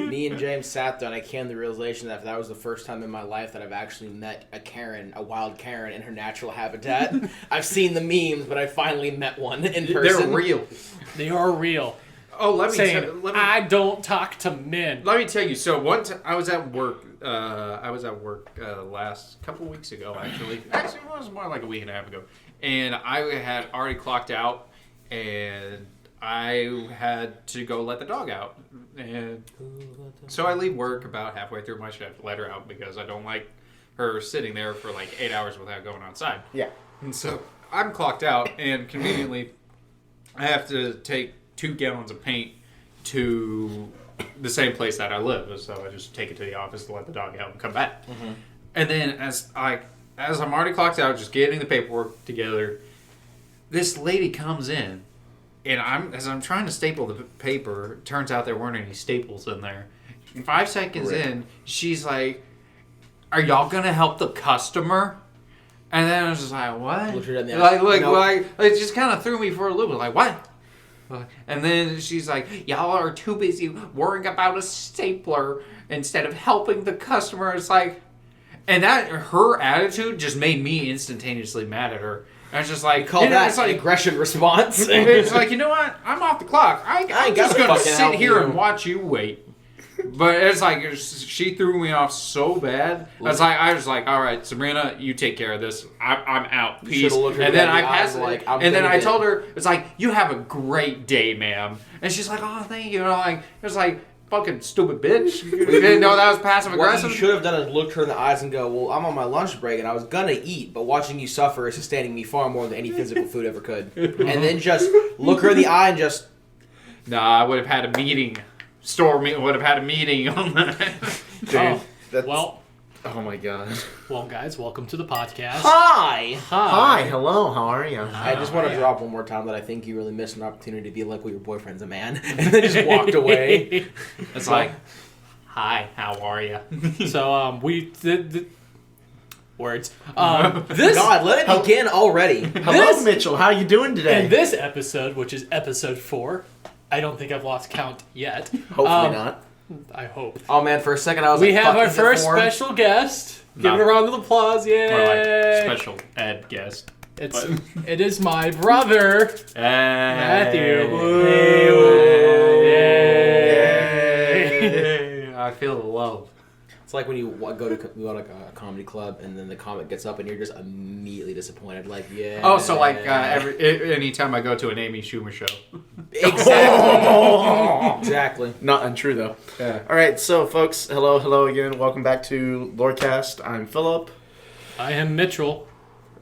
Me and James sat there and I came to the realization that was the first time in my life that I've actually met a Karen, a wild Karen in her natural habitat. I've seen the memes, but I finally met one in person. They're real. They are real. Oh, let me I don't talk to men. Let me tell you. So one time I was at work. Last couple of weeks ago, actually. Actually, it was more like a week and a half ago. And I had already clocked out, and I had to go let the dog out. And so I leave work about halfway through my shift, let her out because I don't like her sitting there for like 8 hours without going outside. Yeah. And so I'm clocked out, and conveniently, I have to take 2 gallons of paint to the same place that I live. So I just take it to the office to let the dog out and come back. Mm-hmm. And then as I'm already clocked out, just getting the paperwork together, this lady comes in, and as I'm trying to staple the paper, it turns out there weren't any staples in there. And 5 seconds in, she's like, "Are y'all gonna help the customer?" And then I was just like, "What?" It just kind of threw me for a loop. Like, what? And then she's like, "Y'all are too busy worrying about a stapler instead of helping the customer." It's like, and that her attitude just made me instantaneously mad at her. I was just like, call that an aggression response. It's like, you know what? I'm off the clock. I'm just gonna sit here and watch you wait. But it's like she threw me off so bad. I was like, all right, Sabrina, you take care of this. I'm out. Peace. And then I passed it. And then I told her, it's like, you have a great day, ma'am. And she's like, oh, thank you. And I'm like, it was like, fucking stupid bitch. You didn't know that was passive aggressive. What you should have done is look her in the eyes and go, well, I'm on my lunch break and I was gonna eat, but watching you suffer is sustaining me far more than any physical food ever could. And then just look her in the eye and just... Nah, I would have had a meeting. Would have had a meeting on that. Dude, oh my god. Well, guys, welcome to the podcast. Hi, hello, how are you? I just want to drop one more time that I think you really missed an opportunity to be like, well, your boyfriend's a man, and then just walked away. It's like, hi, how are you? So, we did... Words. God, let it begin already. Hello, Mitchell. How you doing today? In this episode, which is episode 4, I don't think I've lost count yet. Hopefully not. I hope. Oh man, for a second I was we like, have our first special guest. Give it a round of applause, yay! Or like special ed guest. It is my brother, Matthew. Yay. I feel the love. It's like when you go to a comedy club and then the comic gets up and you're just immediately disappointed. Like, yeah. Oh, so like anytime I go to an Amy Schumer show. Exactly. Exactly. Not untrue though. Yeah. All right, so folks, hello again. Welcome back to Lorecast. I'm Philip. I am Mitchell.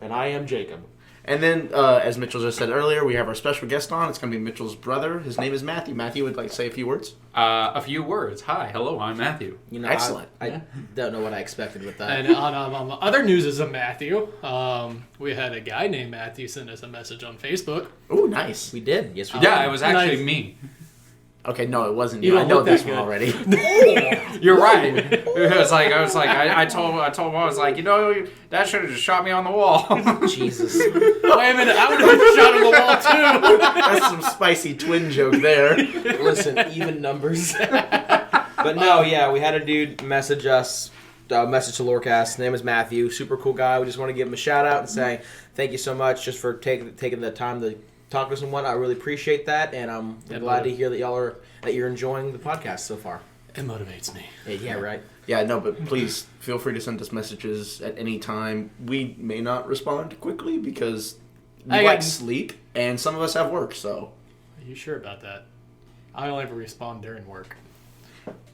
And I am Jacob. And then, as Mitchell just said earlier, we have our special guest on. It's going to be Mitchell's brother. His name is Matthew. Matthew would like to say a few words. A few words. Hi, hello, I'm Matthew. You know, excellent. I don't know what I expected with that. And on other news of Matthew, we had a guy named Matthew send us a message on Facebook. Oh, nice. We did. Yes, we did. Yeah, it was actually me. Okay, no, it wasn't You you. I don't know look this that one good. already. You're right. I told him, I was like, you know, that should have just shot me on the wall. Jesus. Wait a minute, I would have been shot on the wall too. That's some spicy twin joke there. Listen, even numbers. But no, yeah, we had a dude message us, message to Lorecast. His name is Matthew. Super cool guy. We just want to give him a shout out and say thank you so much just for taking the time to talk to us and whatnot. I really appreciate that, and I'm glad to hear that you're enjoying the podcast so far. It motivates me. Yeah, right. Yeah, no, but please feel free to send us messages at any time. We may not respond quickly because we like sleep, and some of us have work, so. Are you sure about that? I only ever respond during work.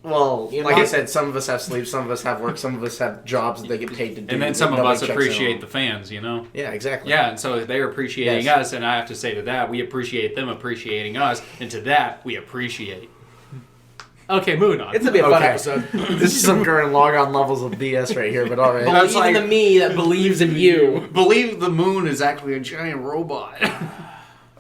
Well, like I said, some of us have sleep, some of us have work, some of us have jobs that they get paid to do. And then some of us appreciate the fans, you know? Yeah, exactly. Yeah, and so they're appreciating us, and I have to say to that, we appreciate them appreciating us, and to that, we appreciate. Okay, moving on. It's going to be a fun episode. This is some Gurren Lagann levels of BS right here, but alright. Believe in the me that believes in you. Believe the moon is actually a giant robot.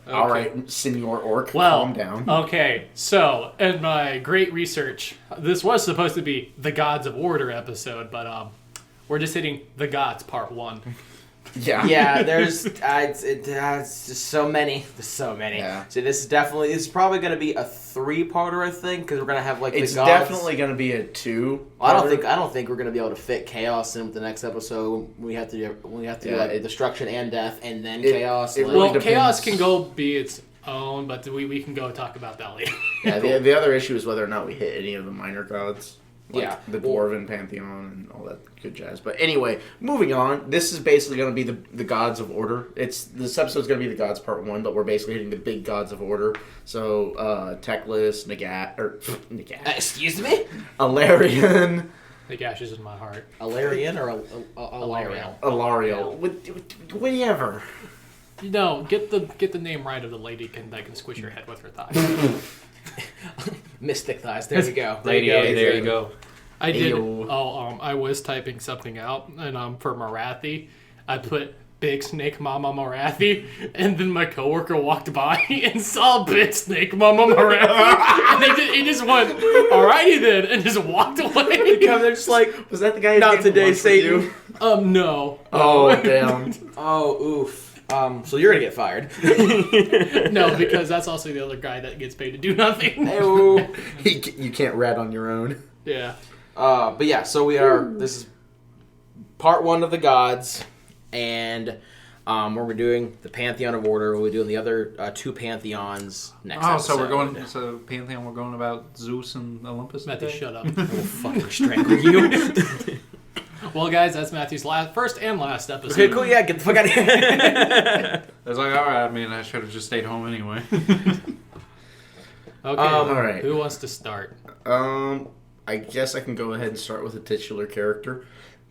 Okay. Alright, Senor Orc, well, calm down. Okay, so in my great research, this was supposed to be the Gods of Order episode, but we're just hitting the Gods part 1. Yeah, there's it's just so many. There's so many. Yeah. So this is probably going to be a 3-parter, I think, because we're going to have like It's the gods. definitely going to be a 2. Well, I don't think we're going to be able to fit chaos in with the next episode. We have to do like destruction and death and then chaos. it like- really Well, depends. chaos can go be its own, but we can go talk about that later. Yeah, the other issue is whether or not we hit any of the minor gods. Like Yeah. the Dwarven Pantheon and all that good jazz. But anyway, moving on. This is basically going to be the gods of order. This episode's going to be the gods part 1, but we're basically hitting the big gods of order. So Teclis, Nagash, Excuse me? Alarion, The gash is in my heart. Alarion or Alariel. Alariel, whatever. No, get the name right of the lady that can squish your head with her thigh. Mystic thighs. There you go. Lady A, there you go. I did. Ayo. I was typing something out, and for Marathi, I put Big Snake Mama Marathi, and then my coworker walked by and saw Big Snake Mama Marathi, and he just went, "Alrighty then," and just walked away. They're just like, Was that the guy? who Not came today, to lunch with Satan. you? No. Oh damn. oh, oof. So you're gonna get fired. No, because that's also the other guy that gets paid to do nothing. Ew. You can't rat on your own. Yeah. But yeah, so this is part 1 of the gods, and we're doing the Pantheon of Order. We'll be doing the other 2 pantheons next Oh, episode. so we're going. So Pantheon, we're going about Zeus and Olympus. Matthew, today? shut up. I will fucking strangle you. Well, guys, that's Matthew's first and last episode. Okay, cool. Yeah, get the fuck out of here. I was like, all right. I mean, I should have just stayed home anyway. Okay. all right. Who wants to start? I guess I can go ahead and start with a titular character.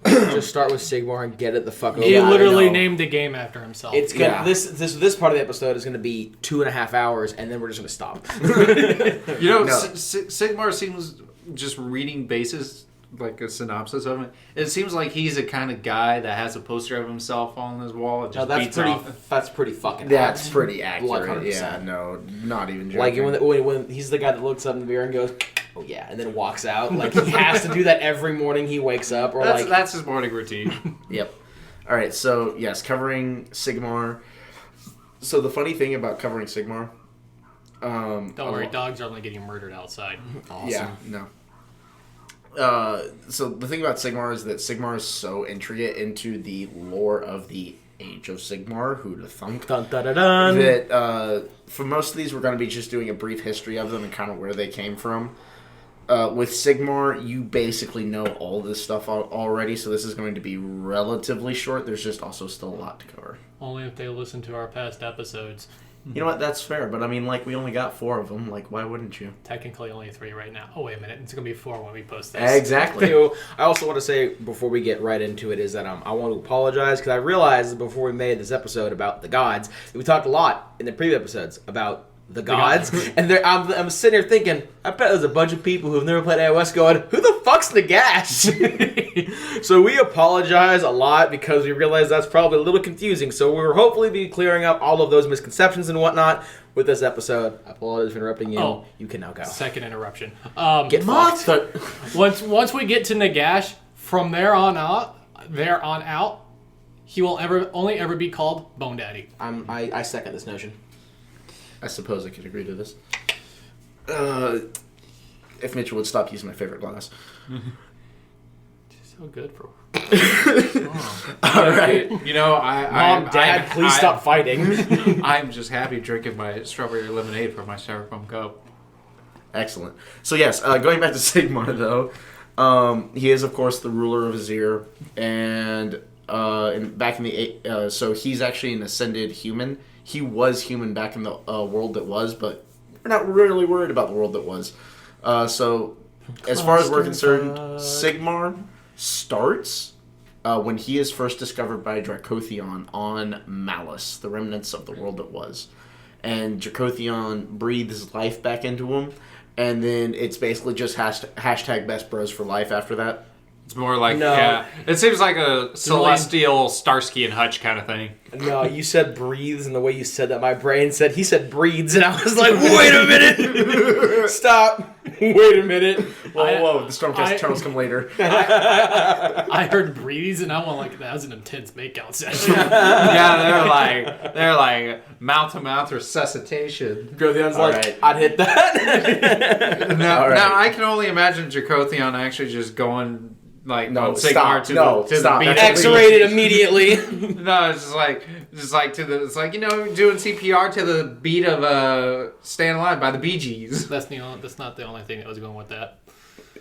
Just start with Sigmar and get it the fuck over. He Yeah, I literally know. named the game after himself. It's gonna Yeah. this part of the episode is gonna be 2.5 hours, and then we're just gonna stop. You know, No. Sigmar seems, just reading basis, like a synopsis of it, it seems like he's the kind of guy that has a poster of himself on his wall and No, just beats off. that's pretty fucking. That's hot. pretty Like accurate. 100%. Yeah, no, not even joking. Like when he's the guy that looks up in the mirror and goes, "Oh yeah," and then walks out. Like he has to do that every morning he wakes up, or That's his morning routine. Yep. All right. So yes, covering Sigmar. So the funny thing about covering Sigmar. Don't worry, dogs are only getting murdered outside. awesome. Yeah. No. So the thing about Sigmar is that Sigmar is so intricate into the lore of the Age of Sigmar, who to thunk, Dun, dun, dun, dun. that for most of these we're going to be just doing a brief history of them and kind of where they came from. With Sigmar, you basically know all this stuff already, so this is going to be relatively short. There's just also still a lot to cover. Only if they listen to our past episodes. You know what? That's fair, but I mean, like, we only got 4 of them. Like, why wouldn't you? Technically only 3 right now. Oh, wait a minute. It's going to be 4 when we post this. Exactly. Too. I also want to say before we get right into it is that I want to apologize because I realized before we made this episode about the gods, we talked a lot in the previous episodes about the gods, and I'm sitting here thinking, I bet there's a bunch of people who've never played AOS going, who the fuck's Nagash? So we apologize a lot because we realize that's probably a little confusing. So we'll hopefully be clearing up all of those misconceptions and whatnot with this episode. I apologize for interrupting you. Oh. You can now go. Second interruption. Get fucked. Once we get to Nagash, from there on out, he will only ever be called Bone Daddy. I second this notion. I suppose I could agree to this. If Mitchell would stop using my favorite glass. So good for. All right. You know, Mom, Dad, please stop fighting. I'm just happy drinking my strawberry lemonade from my styrofoam cup. Excellent. So yes, going back to Sigmar though, he is of course the ruler of Azir, and back in the so he's actually an ascended human. He was human back in the world that was, but we're not really worried about the world that was. So as far as we're concerned, Sigmar starts when he is first discovered by Dracotheon on Malus, the remnants of the world that was. And Dracotheon breathes life back into him, and then it's basically just hashtag best bros for life after that. It's more like, No. yeah, it seems like a celestial Starsky and Hutch kind of thing. No, you said breathes, and the way you said that, my brain said he said breeds, and I was like, wait a minute, stop. Wait a minute. Whoa, the Stormcast I- Eternals come later. I heard breeze, and I went like, that was an intense makeout session. Yeah, they're like mouth to mouth resuscitation. Drothian's All like, right. I'd hit that. Now, All right. now I can only imagine Dracothion actually just going like No, on Sigmar stop. to No, the stop. beat. That's X-rated immediately. No, it's just like to the. It's like doing CPR to the beat of "Staying Alive" by the Bee Gees. That's not the only thing that was going with that.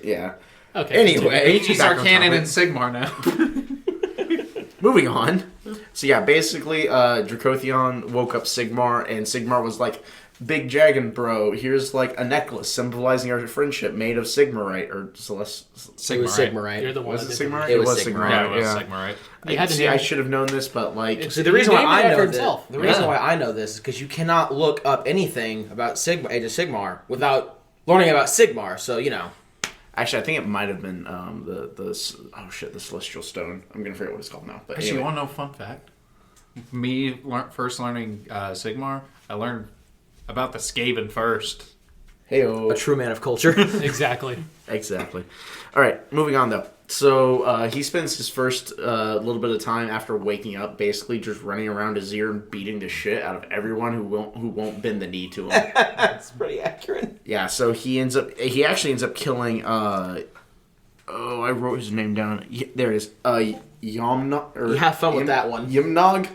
Yeah. Okay. Anyway, Bee Gees back are on canon in topic. Sigmar now. Moving on. So yeah, basically, Dracothion woke up Sigmar, and Sigmar was like, "Big Dragon, bro. Here's like a necklace symbolizing our friendship made of Sigmarite or Celeste." It was Sigmarite. You're the one. Was that it did the- Sigmarite? It was Sigmarite. Yeah, it was Sigmar, right? You had to See, name I it. should have known this, but like, It's- See, the reason why named it I after know himself. this, the reason Yeah. why I know this is because you cannot look up anything about Age of Sigmar without learning about Sigmar. So actually, I think it might have been the Celestial Stone. I'm gonna forget what it's called now. But Actually, anyway. you want to know a fun fact? Me first learning Sigmar, I learned about the Skaven first. Heyo. a true man of culture. Exactly. Exactly. All right, moving on though. So he spends his first little bit of time after waking up, basically just running around Azir and beating the shit out of everyone who won't bend the knee to him. That's pretty accurate. Yeah. So he actually ends up killing. I wrote his name down. There it is. Yamnog. Or You have fun with that one. Imnog.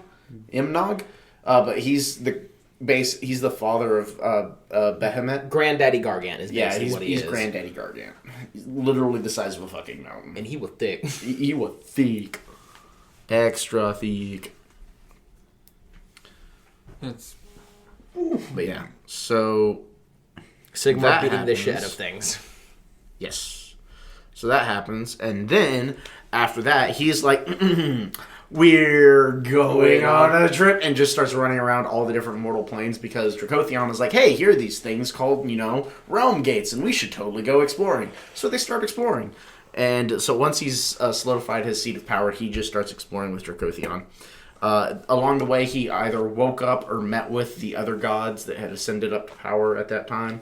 But he's the father of Behemoth. Granddaddy Gargant is basically Yeah, he's what he is. Granddaddy Gargant. He's literally the size of a fucking mountain. And he was thick. He was thick. Extra thick. It's But yeah, so Sigmar That beating the shit out happens. of things. yes. So that happens, and then after that, he's like, we're going on a trip, and just starts running around all the different mortal planes because Dracothion is like, hey, here are these things called, realm gates, and we should totally go exploring. So they start exploring. And so once he's solidified his seat of power, he just starts exploring with Dracothion. Along the way, he either woke up or met with the other gods that had ascended up to power at that time.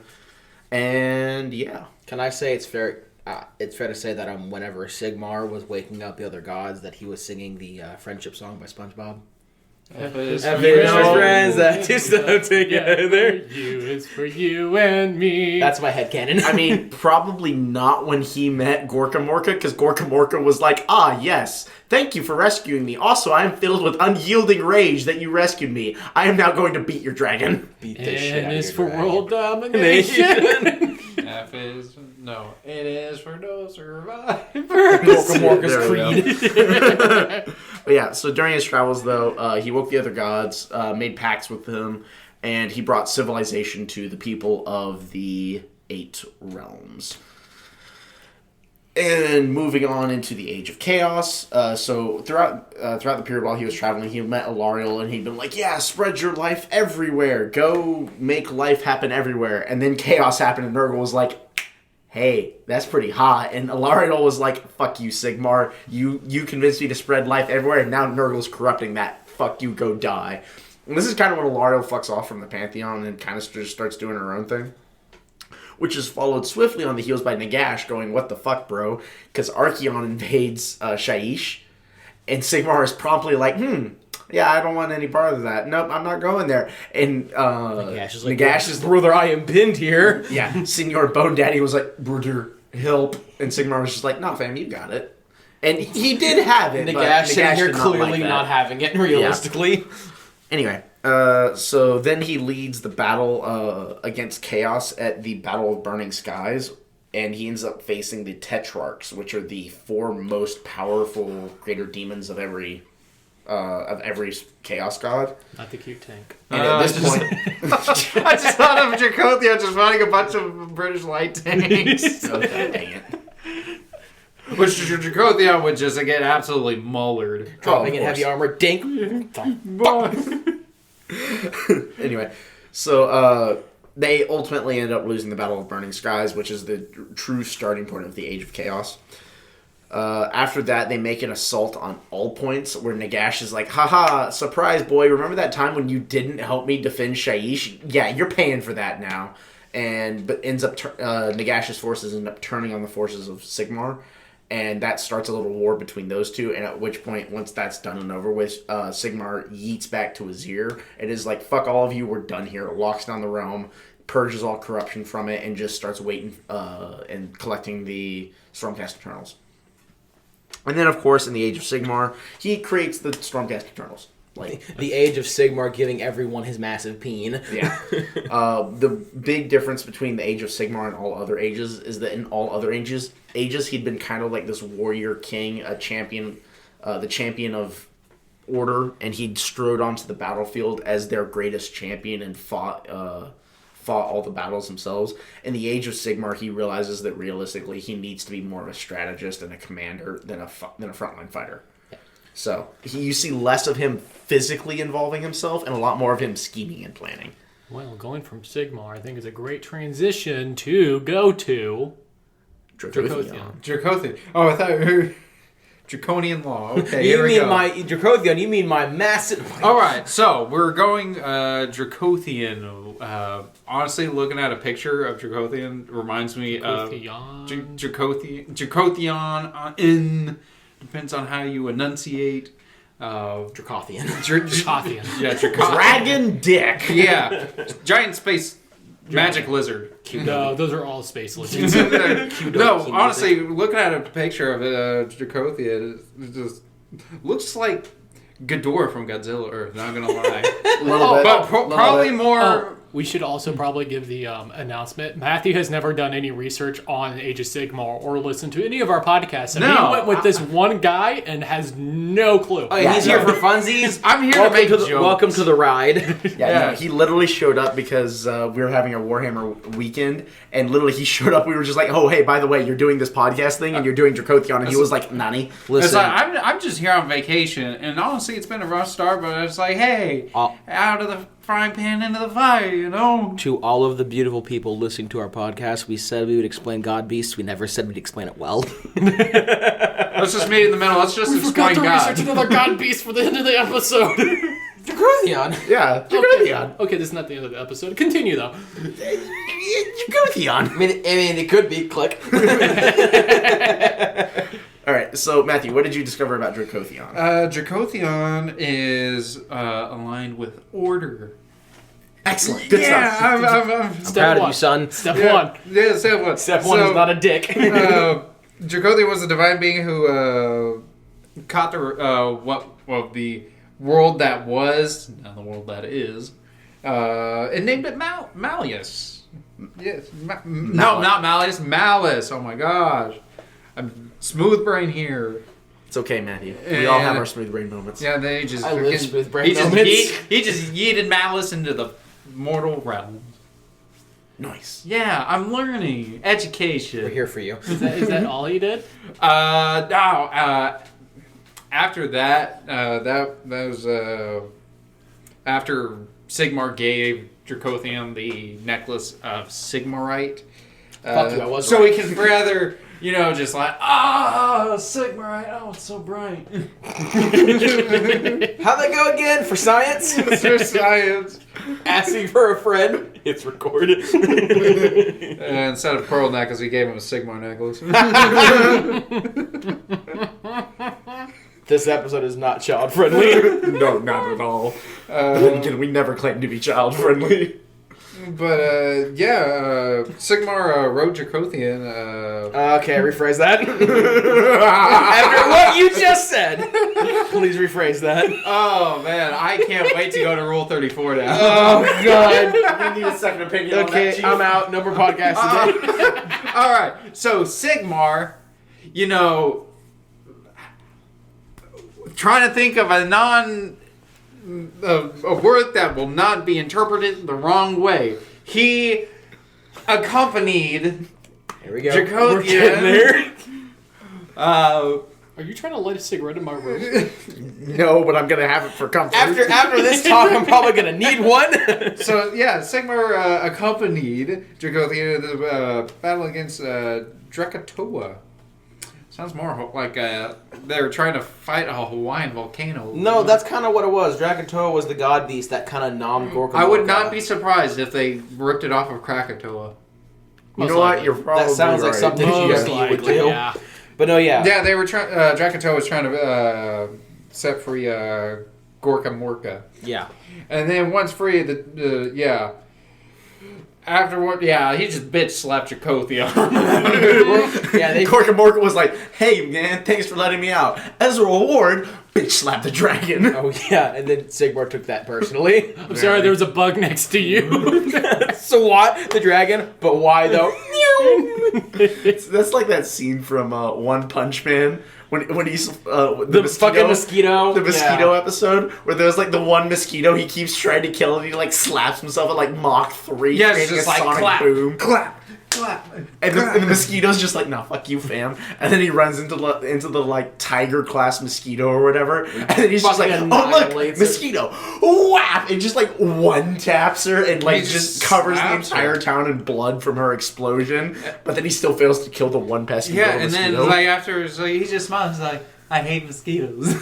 And yeah. Can I say it's fair? It's fair to say that whenever Sigmar was waking up the other gods, that he was singing the friendship song by SpongeBob. F is friends that do so together. You is for you and me. That's my headcanon. I mean, probably not when he met Gorka Morka, because Gorka Morka was like, yes, thank you for rescuing me. Also, I am filled with unyielding rage that you rescued me. I am now going to beat your dragon. beat the shit out and of it's your for dragon. world domination. F is it is for no survivor. Gorka Morka's There we creed. But yeah, so during his travels, though, he woke the other gods, made pacts with them, and he brought civilization to the people of the 8 realms. And moving on into the Age of Chaos, so throughout the period while he was traveling, he met Alariel, and he'd been like, yeah, spread your life everywhere. Go make life happen everywhere. And then Chaos happened, and Nurgle was like, hey, that's pretty hot. And Alariel was like, fuck you, Sigmar. You convinced me to spread life everywhere, and now Nurgle's corrupting that. Fuck you, go die. And this is kind of when Alariel fucks off from the Pantheon and kind of just starts doing her own thing. Which is followed swiftly on the heels by Nagash going, what the fuck, bro? Because Archeon invades Shaiish, and Sigmar is promptly like, yeah, I don't want any part of that. Nope, I'm not going there. And Nagash is like, Nagash is brother, I am pinned here. yeah, Senor Bone Daddy was like, brother, help. And Sigmar was just like, nah, fam, you got it. And he did have it, but Nagash sitting here did not clearly like that. not having it, realistically. Anyway, so then he leads the battle against Chaos at the Battle of Burning Skies, and he ends up facing the Tetrarchs, which are the 4 most powerful greater demons of every Chaos god. Not the cute tank. And at this point, I just thought of Dracothia just fighting a bunch of British light tanks. oh, dang it. Which Dracothia would just get absolutely mullered. Dropping of in heavy course. armor. Dink. Anyway, so they ultimately end up losing the Battle of Burning Skies, which is the true starting point of the Age of Chaos. After that, they make an assault on all points, where Nagash is like, haha, surprise, boy, remember that time when you didn't help me defend Shaiish? Yeah, you're paying for that now. but ends up Nagash's forces end up turning on the forces of Sigmar, and that starts a little war between those two. And at which point, once that's done and over with, Sigmar yeets back to Azir. It is like, fuck all of you, we're done here. Locks down the realm, purges all corruption from it, and just starts waiting and collecting the Stormcast Eternals. And then, of course, in the Age of Sigmar, he creates the Stormcast Eternals. Like, The Age of Sigmar giving everyone his massive peen. yeah. The big difference between the Age of Sigmar and all other ages is that in all other ages he'd been kind of like this warrior king, a champion, the champion of order, and he'd strode onto the battlefield as their greatest champion and fought all the battles themselves. In the Age of Sigmar, he realizes that realistically he needs to be more of a strategist and a commander than a frontline fighter. So you see less of him physically involving himself and a lot more of him scheming and planning. Well, going from Sigmar, I think is a great transition to go to Dracothian. Dracothian. Oh, I thought you were Draconian Law. Okay, You here we mean go. my Dracothian? You mean my massive? All right, so we're going Dracothian. Honestly, looking at a picture of Dracothian reminds me of Dracothian. In depends on how you enunciate. Dracothian. Dracothian. Yeah, Dracothian. Dragon dick! Yeah, giant space magic lizard. No, those are all space lizards. No, honestly, looking at a picture of Dracothian, it just looks like Ghidorah from Godzilla Earth. Not gonna lie, A little bit. but probably bit. more. We should also probably give the announcement. Matthew has never done any research on Age of Sigmar or listened to any of our podcasts. And No. he went with this one guy and has no clue. Oh, he's here for funsies. I'm here to welcome make the, jokes. Welcome to the ride. Yeah, no, he literally showed up because we were having a Warhammer weekend, and literally he showed up. We were just like, "Oh, hey, by the way, you're doing this podcast thing, and you're doing Dracothian," and he was like, "Nani." It's Listen, like, I'm just here on vacation, and honestly, it's been a rough start. But it's like, hey, out of the frying pan into the fire, you know. to all of the beautiful people listening to our podcast, we said we would explain God Beast. We never said we'd explain it well. Let's just meet in the middle. Let's just We forgot explain to God. research another god beast for the end of the episode. Dracothian. Yeah, Dracothian. Okay, this is not the end of the episode. Continue, though. Dracothian. I mean, it could be. Click. All right, so Matthew, what did you discover about Dracothian? Dracothian is aligned with order. Excellent. Good Yeah, stuff. I'm Step Proud of one. you, son. Step yeah, one. Yeah, step one. Step one is not a dick. Dracothian was a divine being who caught the world that was, not the world that is, and named it Malleus. Yes, no, not Malleus, Malice. Oh my gosh, I'm smooth brain here. It's okay, Matthew. We all have And- our smooth brain moments. Yeah, then he just I live smooth brain he just moments. he just yeeted Malice into the mortal realm. Nice. Yeah, I'm learning education. We're here for you. Is that all he did? No. After that, that was after Sigmar gave Dracothian the necklace of Sigmarite. Fuck you, I was so right. we can rather, just like, Sigmarite, oh, it's so bright. How'd that go again? For science? It's for science. Asking for a friend. It's recorded. And instead of pearl necklace, we gave him a Sigmar necklace. This episode is not child friendly. No, not at all. Then again, we never claim to be child friendly. But Sigmar wrote Dracothian. Okay, rephrase that. After what you just said, please rephrase that. Oh man, I can't wait to go to Rule 34 now. Oh god. I need a second opinion on that, Okay, Chief. I'm out. No more podcasts today. All right, so Sigmar, trying to think of a a word that will not be interpreted the wrong way. He accompanied Here we go. Dracothian. We're getting there. Are you trying to light a cigarette in my room? No, but I'm gonna have it for comfort. After this talk, I'm probably gonna need one. So yeah, Sigmar accompanied Dracothian in the battle against Drakatoa. Sounds more like they're trying to fight a Hawaiian volcano. No, that's kind of what it was. Dragontoa was the god beast that kind of nom Gorkamorka. I would not be surprised if they ripped it off of Krakatoa. You know what? You're probably That sounds like right. something Most GFE would likely, do. yeah. But no, yeah. Yeah, they were trying. Dragontoa was trying to set free Gorkamorka, Yeah. and then once free, afterward, he just bitch slapped Dracothia. Yeah, they Gorkamorka was like, "Hey man, thanks for letting me out. As a reward, bitch slap the dragon." Oh, yeah, and then Sigmar took that personally. I'm sorry, there was a bug next to you. So what? The dragon? But why, though? That's like that scene from One Punch Man when he's The fucking mosquito. The mosquito Yeah. episode where there's like the one mosquito he keeps trying to kill and he like slaps himself at like Mach 3. Yeah, it's creating just a like sonic clap, boom. clap. And the mosquito's just like, "Nah, fuck you, fam." And then he runs into the like tiger class mosquito or whatever. And then he's just like, Fucking "Oh look, annihilates it. mosquito!" Whap! And just like one taps her and like He just just covers the slaps her. entire town in blood from her explosion. But then he still fails to kill the one pesky Yeah, little and then mosquito. like after, so he just smiles like, "I hate mosquitoes."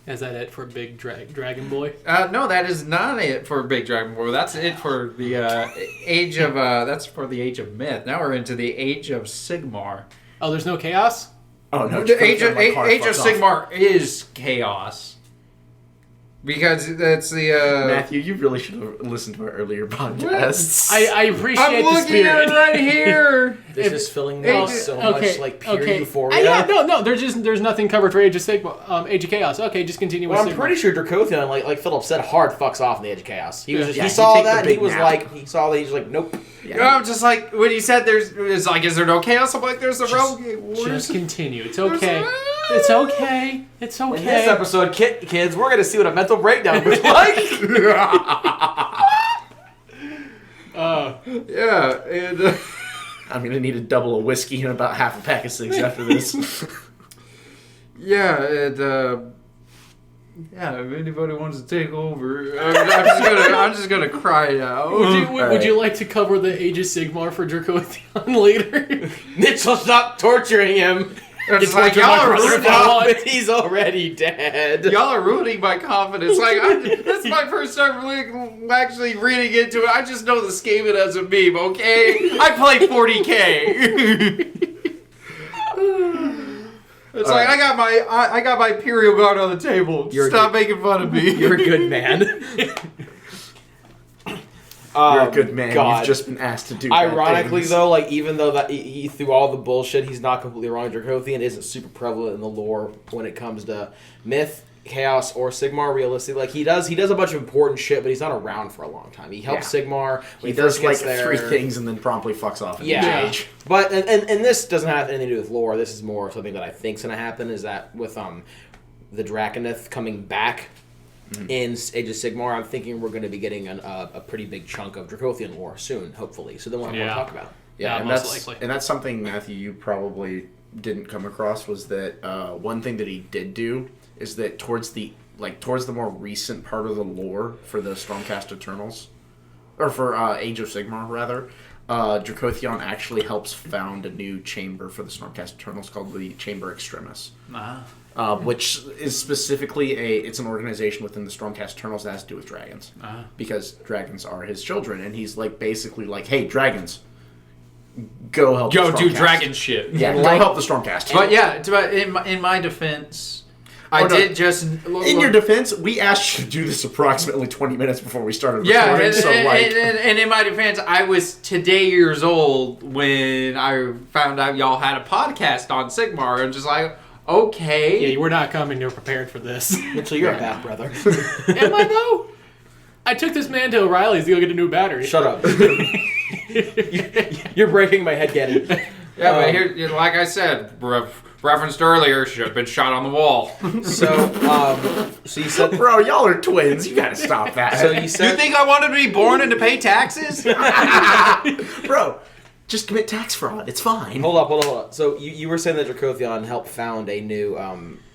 Is that it for Big Dragon Boy? No, that is not it for Big Dragon Ball. That's it for the age of. That's for the age of myth. Now we're into the age of Sigmar. Oh, there's no chaos? Oh no! The age of my car age of fucks off. Sigmar is chaos. Because that's the. Matthew, you really should have listened to our earlier podcasts. I appreciate I'm the looking at spirit. it right here. This If- is filling me Age- with so much like pure euphoria. Yeah, no, there's nothing covered for Age of Sigma, Age of Chaos. Okay, just continue with Well, I'm Sigma. pretty sure Dracothian, like Philip said, hard fucks off in the Edge of Chaos. He was just, Yeah, he he saw take the that and he big was nap. like, he saw that he was like, nope. I'm just like when you said it's like, is there no chaos? I'm like, there's the realm wars. Just continue. It's okay. It's okay. It's okay. In this episode, kids, we're gonna see what a mental breakdown was like. Yeah, and I'm gonna need a double of whiskey and about half a pack of cigs after this. yeah, and yeah. If anybody wants to take over, I'm just gonna cry now. Would you like to cover the Age of Sigmar for Dracothian later? Mitchell, stop torturing him. It's It's like like y'all my are brother ruining, fought. Stop it, he's already dead. y'all are ruining my confidence. Like this is my first time really actually reading into it. I just know the Skaven as a meme. Okay, I play 40K. It's like I got my Imperial Guard on the table. Stop making fun of me. You're a good man. You're a good man. God. You've just been asked to do bad Ironically, things. though, like even though that he through all the bullshit, he's not completely wrong. Dracothian isn't super prevalent in the lore when it comes to myth, chaos, or Sigmar. Realistically, like he does a bunch of important shit, but he's not around for a long time. He helps Sigmar. When He does first like gets there. 3 things and then promptly fucks off. Yeah, Yeah. but and this doesn't have anything to do with lore. This is more something that I think's gonna happen. Is that with the Draconith coming back in Age of Sigmar, I'm thinking we're going to be getting a pretty big chunk of Dracothian lore soon, hopefully. So then we'll have more to Yeah. talk about. Yeah, and most that's likely. and that's something, Matthew, you probably didn't come across was that one thing that he did do is that towards the more recent part of the lore for the Stormcast Eternals, or for Age of Sigmar rather, Dracothian actually helps found a new chamber for the Stormcast Eternals called the Chamber Extremis. Which is specifically it's an organization within the Stormcast Eternals that has to do with dragons. Because dragons are his children, and he's like basically like, hey, dragons, go help Go the do Stormcast. dragon shit. Yeah, go Like- help the Stormcast. But yeah, but in my defense, I Oh, no. did just In your defense, we asked you to do this approximately 20 minutes before we started yeah, recording, and, so and- like... and in my defense, I was today years old when I found out y'all had a podcast on Sigmar, and just like, okay, Yeah, you were not coming. You're prepared for this. Mitchell, you're a bad brother. Am I though? I took this man to O'Reilly's to go get a new battery. Shut up. You're breaking my head, Getty. yeah, but here, like I said, referenced earlier, should have been shot on the wall. So you said. Bro, y'all are twins. You gotta stop that. So you You said. think I wanted to be born and to pay taxes? Bro, just commit tax fraud. It's fine. Hold up. So you were saying that Dracothian helped found a new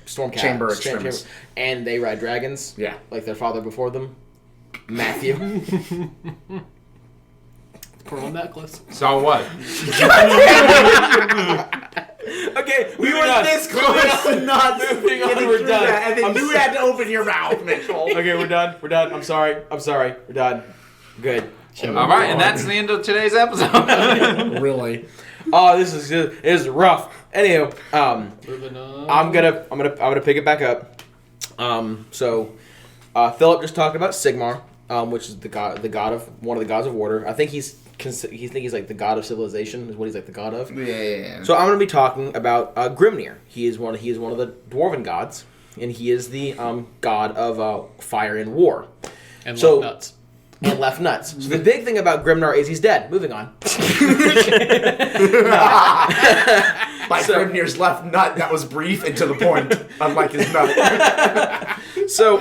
Stormcast Chamber Extremis. and they ride dragons. Yeah. Like their father before them, Matthew. Pearl necklace. So what? Okay, We moving were on. this Moving close to on. not Moving on, getting we're through done. that, and then I'm you had to open your mouth, Mitchell. Okay, we're done. We're done. I'm sorry. We're done. Good. All right, and that's the end of today's episode. Really? Oh, this is rough. Anywho, Moving on. I'm gonna pick it back up. So Philip just talked about Sigmar, which is the god of one of the gods of order. I think he's like the god of civilization is what he's like the god of. Yeah. So I'm gonna be talking about Grimnir. He is one of the dwarven gods, and he is the god of fire and war. And so- left nuts. And left nuts. So the big thing about Grimnar is he's dead. Moving on. By Grimnir's left nut, that was brief and to the point, unlike his nut. So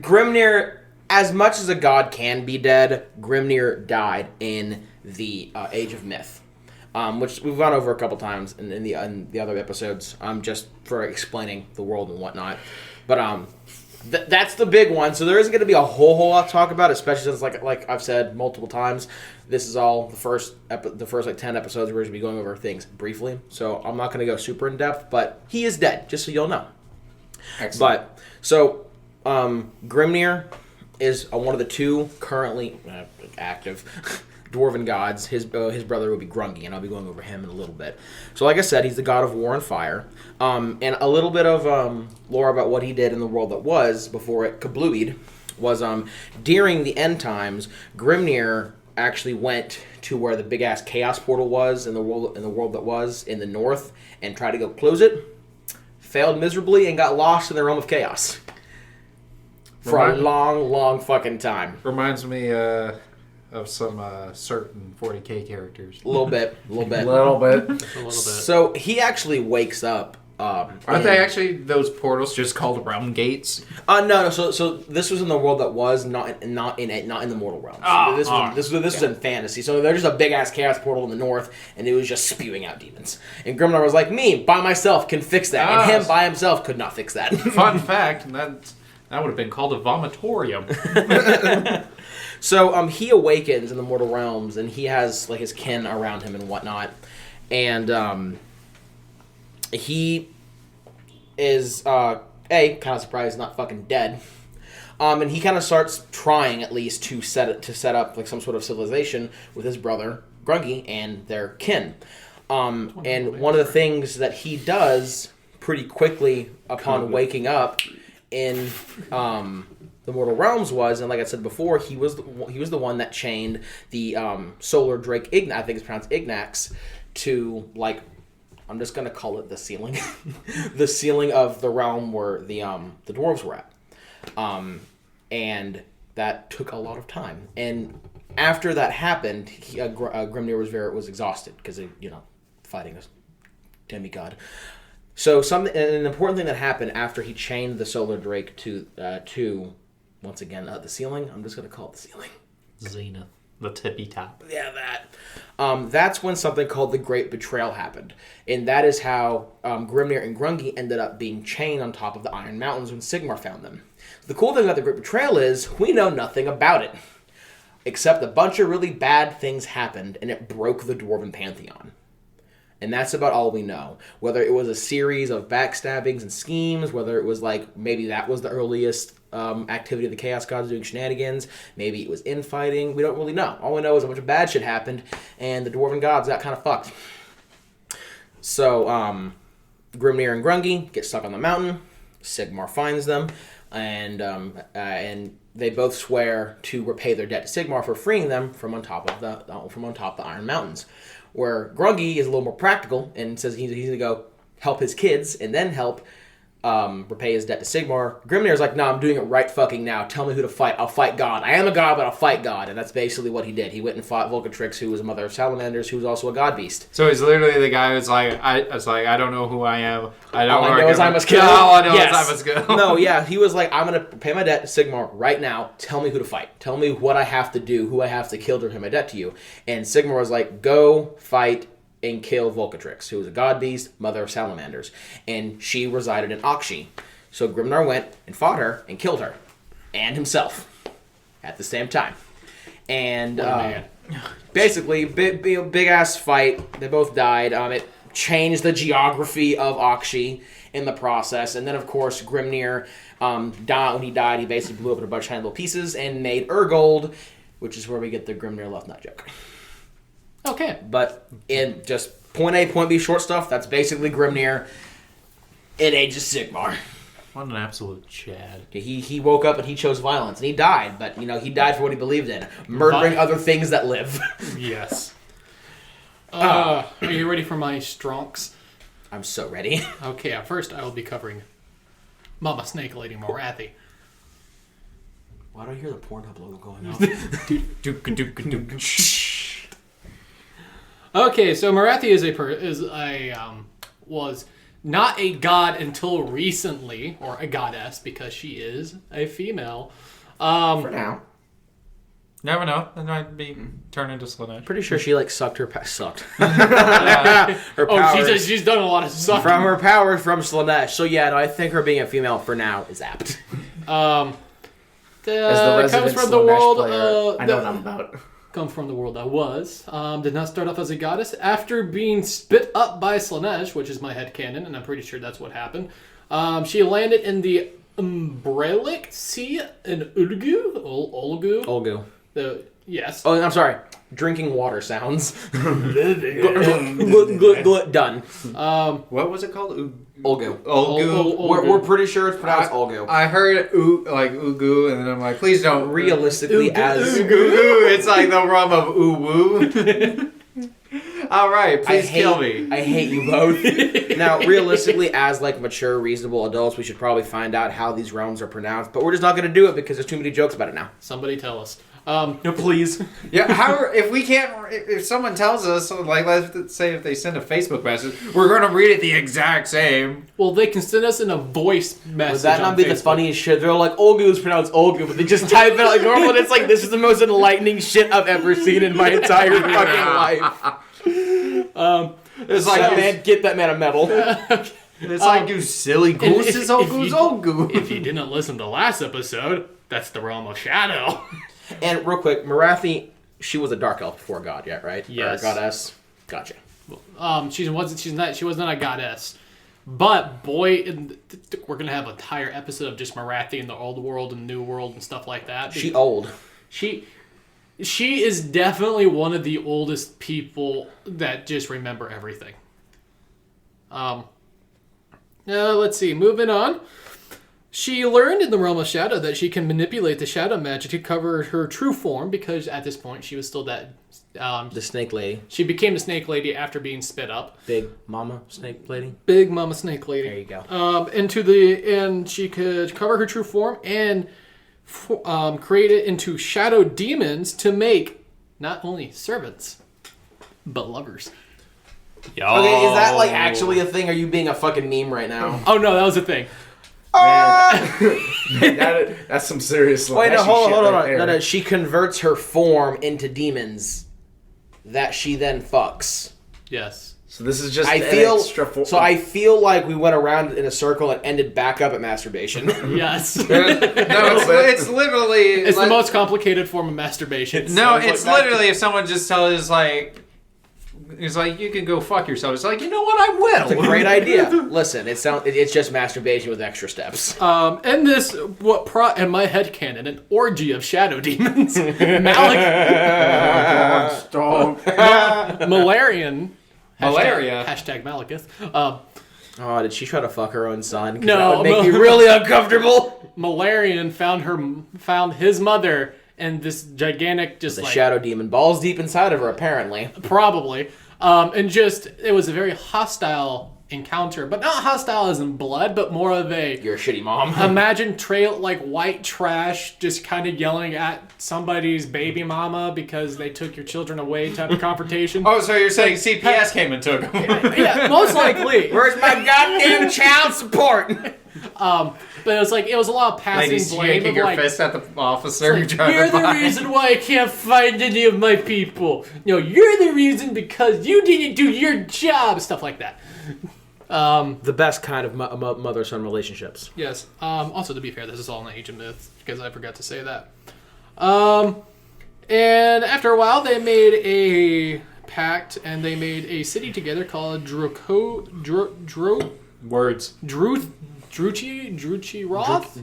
Grimnir, as much as a god can be dead, Grimnir died in the Age of Myth, which we've gone over a couple times in the other episodes, just for explaining the world and whatnot. But that's the big one. So there isn't going to be a whole lot to talk about, especially since, like I've said multiple times, this is all the first like 10 episodes. We're going to be going over things briefly. So I'm not going to go super in depth, but he is dead, just so you'll know. Excellent. But so Grimnir is one of the two currently active dwarven gods. His brother would be Grungi, and I'll be going over him in a little bit. So like I said, he's the god of war and fire. And a little bit of lore about what he did in the world that was before it kablooied was during the end times, Grimnir actually went to where the big ass chaos portal was in the world that was in the north and tried to go close it. Failed miserably and got lost in the realm of chaos for a long fucking time. Reminds me of some certain 40k characters. A little bit. Little bit. A little bit. So he actually wakes up. Aren't they actually those portals just called realm gates? No. So this was in the world that was not in the mortal realm. So this was in fantasy. So there's just a big ass chaos portal in the north, and it was just spewing out demons. And Grimnar was like, me by myself can fix that, and him by himself could not fix that. Fun fact, that would have been called a vomitorium. So he awakens in the mortal realms, and he has like his kin around him and whatnot, and he is kind of surprised he's not fucking dead, and he kind of starts trying at least to set up like some sort of civilization with his brother Grungi and their kin, and one of the things that he does pretty quickly upon waking up in the mortal realms was, and like I said before, he was the one that chained the solar drake I think it's pronounced Ignax, to like, I'm just gonna call it the ceiling, the ceiling of the realm where the dwarves were at, and that took a lot of time. And after that happened, Grimnir was exhausted because fighting a demigod. So an important thing that happened after he chained the solar drake to once again the ceiling. I'm just gonna call it the ceiling. Zenith, the tippy top. Yeah, that. That's when something called the Great Betrayal happened. And that is how Grimnir and Grungi ended up being chained on top of the Iron Mountains when Sigmar found them. The cool thing about the Great Betrayal is we know nothing about it. Except a bunch of really bad things happened and it broke the Dwarven Pantheon. And that's about all we know. Whether it was a series of backstabbings and schemes, whether it was like maybe that was the earliest activity of the Chaos Gods doing shenanigans, maybe it was infighting, we don't really know. All we know is a bunch of bad shit happened, and the Dwarven Gods got kind of fucked. So, Grimnir and Grungi get stuck on the mountain, Sigmar finds them, and they both swear to repay their debt to Sigmar for freeing them from on top of the Iron Mountains. Where Grungi is a little more practical and says he's going to go help his kids and then help repay his debt to Sigmar. Grimnir's like, no, I'm doing it right fucking now. Tell me who to fight. I'll fight God. I am a god, but I'll fight God. And that's basically what he did. He went and fought Volcatrix, who was a mother of salamanders, who was also a god beast. So he's literally the guy who's like, I don't know who I am. I don't All I know know is I must kill. All I know Yes. is I must kill. No, yeah, he was like, I'm going to pay my debt to Sigmar right now. Tell me who to fight. Tell me what I have to do, who I have to kill to repay my debt to you. And Sigmar was like, go fight and kill Volcatrix, who was a god beast, mother of salamanders. And she resided in Akshi. So Grimnar went and fought her and killed her. And himself. At the same time. And basically, big ass fight. They both died. changed the geography of Akshi in the process. And then, of course, Grimnir, when he died, he basically blew up in a bunch of tiny little pieces and made Urgold, which is where we get the Grimnir left nut joke. Okay. But in just point A, point B short stuff, that's basically Grimnir in Age of Sigmar. What an absolute Chad. He woke up and he chose violence, and he died. But, he died for what he believed in. Murdering other things that live. Yes. Are you ready for my stronks? I'm so ready. Okay, first I will be covering Mama Snake Lady Morathi. Why do I hear the Pornhub logo going off? Okay, so Morathi was not a god until recently, or a goddess because she is a female. For now. Never know. That might be turned into Slanesh. Pretty sure she sucked her sucked. Her powers She's done a lot of sucking. from her powers from Slanesh. So yeah, no, I think her being a female for now is apt. As the resident comes from the Slanesh world. player, I know what I'm about. Comes from the world I was. Did not start off as a goddess. After being spit up by Slanesh, which is my headcanon, and I'm pretty sure that's what happened. She landed in the Umbrellic Sea in Ulgu. Olgu. Yes. Oh, I'm sorry. Drinking water sounds. Done. What was it called? Olgu. Olgu. We're pretty sure it's pronounced Olgu. I heard Ugu, and then I'm like, please don't. Realistically, as Ugu. It's like the rum of Uwu. All right, please kill me. I hate you both. Now, realistically, as mature, reasonable adults, we should probably find out how these realms are pronounced. But we're just not going to do it because there's too many jokes about it now. Somebody tell us. No, please. Yeah, if we can't, if someone tells us, let's say if they send a Facebook message, we're going to read it the exact same. Well, they can send us in a voice message. Would that not on be Facebook. the funniest shit? They're like, Olgu is pronounced Olgu, but they just type it like normal, and it's like, this is the most enlightening shit I've ever seen in my entire fucking life. It's like, Get that man a medal. it's like, you silly goose, is Olgu's Olgu. If you didn't listen to last episode, that's the realm of shadow. And real quick, Morathi, she was a dark elf before god, yeah, right? Yes. Or goddess. Gotcha. She was not a goddess. But boy, we're gonna have an entire episode of just Morathi in the old world and new world and stuff like that. She old. She is definitely one of the oldest people that just remember everything. Let's see. Moving on. She learned in the realm of shadow that she can manipulate the shadow magic to cover her true form because at this point she was still that. The snake lady. She became the snake lady after being spit up. Big mama snake lady. Big mama snake lady. There you go. And she could cover her true form and create it into shadow demons to make not only servants but lovers. Okay, is that actually a thing? Are you being a fucking meme right now? Oh no, that was a thing. That's some serious. Wait, no, hold on. There. No, she converts her form into demons that she then fucks. Yes. So this is just I feel like we went around in a circle and ended back up at masturbation. Yes. It's literally. It's the most complicated form of masturbation. It's literally if someone just tells it's like, you can go fuck yourself. It's like, you know what, I will. It's a great idea. Listen, it's just masturbation with extra steps. And this, in my headcanon, an orgy of shadow demons. Malarian. Malaria. Hashtag Malekith. Oh, did she try to fuck her own son? 'Cause No, that would make me really uncomfortable. Malarian found his mother and this gigantic The shadow demon, balls deep inside of her, apparently. probably. It was a very hostile encounter, but not hostile as in blood, but more of a You're a shitty mom. imagine white trash just kind of yelling at somebody's baby mama because they took your children away type of confrontation. Oh, so you're saying CPS came and took them? Yeah, most likely. Where's my goddamn child support? But it was a lot of passing Ladies blame shaking of her fist at the officer. you're the reason why I can't find any of my people. No, you're the reason because you didn't do your job. Stuff like that. The best kind of mother-son relationships. Yes. Also, to be fair, this is all in the Age of Myth because I forgot to say that. And after a while, they made a pact and they made a city together called Words. Druchi Roth?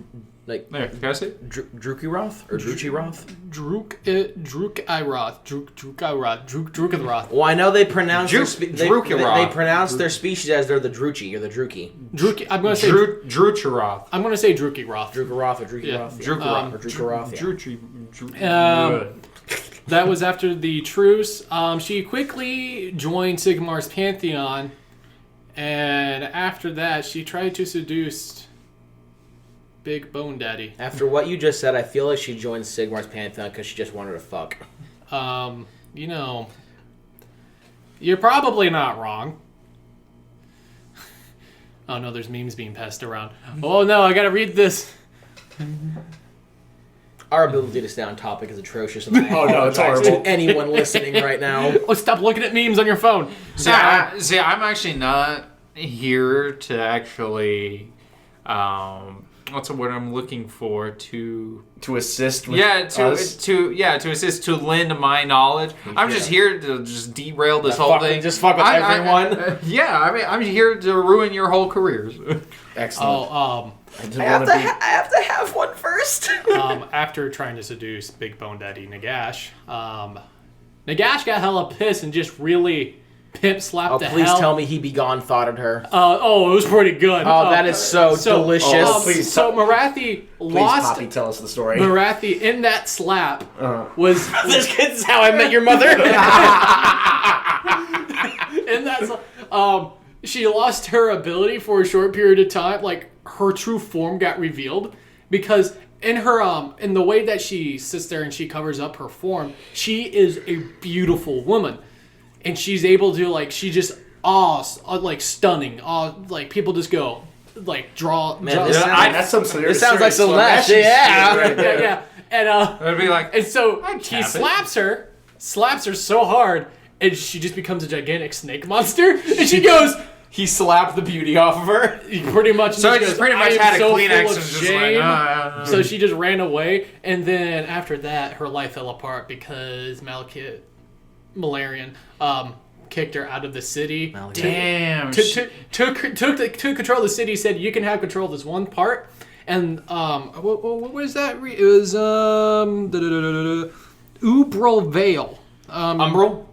Like There, can I say? Drukiroth or Druchiroth? Drukiroth. Well, I know they pronounce their Drukiroth. they pronounce their species as they're the Druchi or the Druki. I'm gonna say Druchiroth. I'm gonna say Drukiroth. Drukiroth or Drukiroth. Yeah. Drukiroth or Drukiroth. Yeah. That was after the truce. She quickly joined Sigmar's pantheon, and after that, she tried to seduce Big Bone Daddy. After what you just said, I feel like she joined Sigmar's pantheon because she just wanted to fuck. You know, you're probably not wrong. Oh no, there's memes being passed around. Oh no, I gotta read this. Our ability to stay on topic is atrocious. And I Oh, no, it's apologize horrible. to anyone listening right now. Oh, stop looking at memes on your phone. See, I'm actually not here to actually, what's the word I'm looking for? To assist with to us. to assist, to lend my knowledge. I'm just here to just derail this whole thing. Just fuck with everyone. Yeah, I mean, I'm here to ruin your whole careers. Excellent. Oh, I didn't want to be. I have to have one first. after trying to seduce Big Bone Daddy Nagash, Nagash got hella pissed and just really pimp slapped Oh, the please hell. tell me he be gone thoughted her. It was pretty good. Oh, that is so delicious. please So Marathi Please, lost. Poppy, tell us the story. Marathi in that slap was This kid's how I met your mother. in that. She lost her ability for a short period of time. Like her true form got revealed because in her in the way that she sits there and she covers up her form, she is a beautiful woman, and she's able to she just stunning. Like people just go draw. this draw- sounds- That's some serious. This sounds like serious Celeste, Slavashi yeah. shit right there. yeah. And It'd be like, and so I'd he tap it. slaps her so hard, and she just becomes a gigantic snake monster. And she goes, He slapped the beauty off of her. pretty much. so I just just goes, pretty much "I am had a so Kleenex full and of just like, shame." So she just ran away, and then after that, her life fell apart because Malarian kicked her out of the city. damn. Took control of the city. Said you can have control of this one part, and what was that? It was Ubril Vale. Umbral?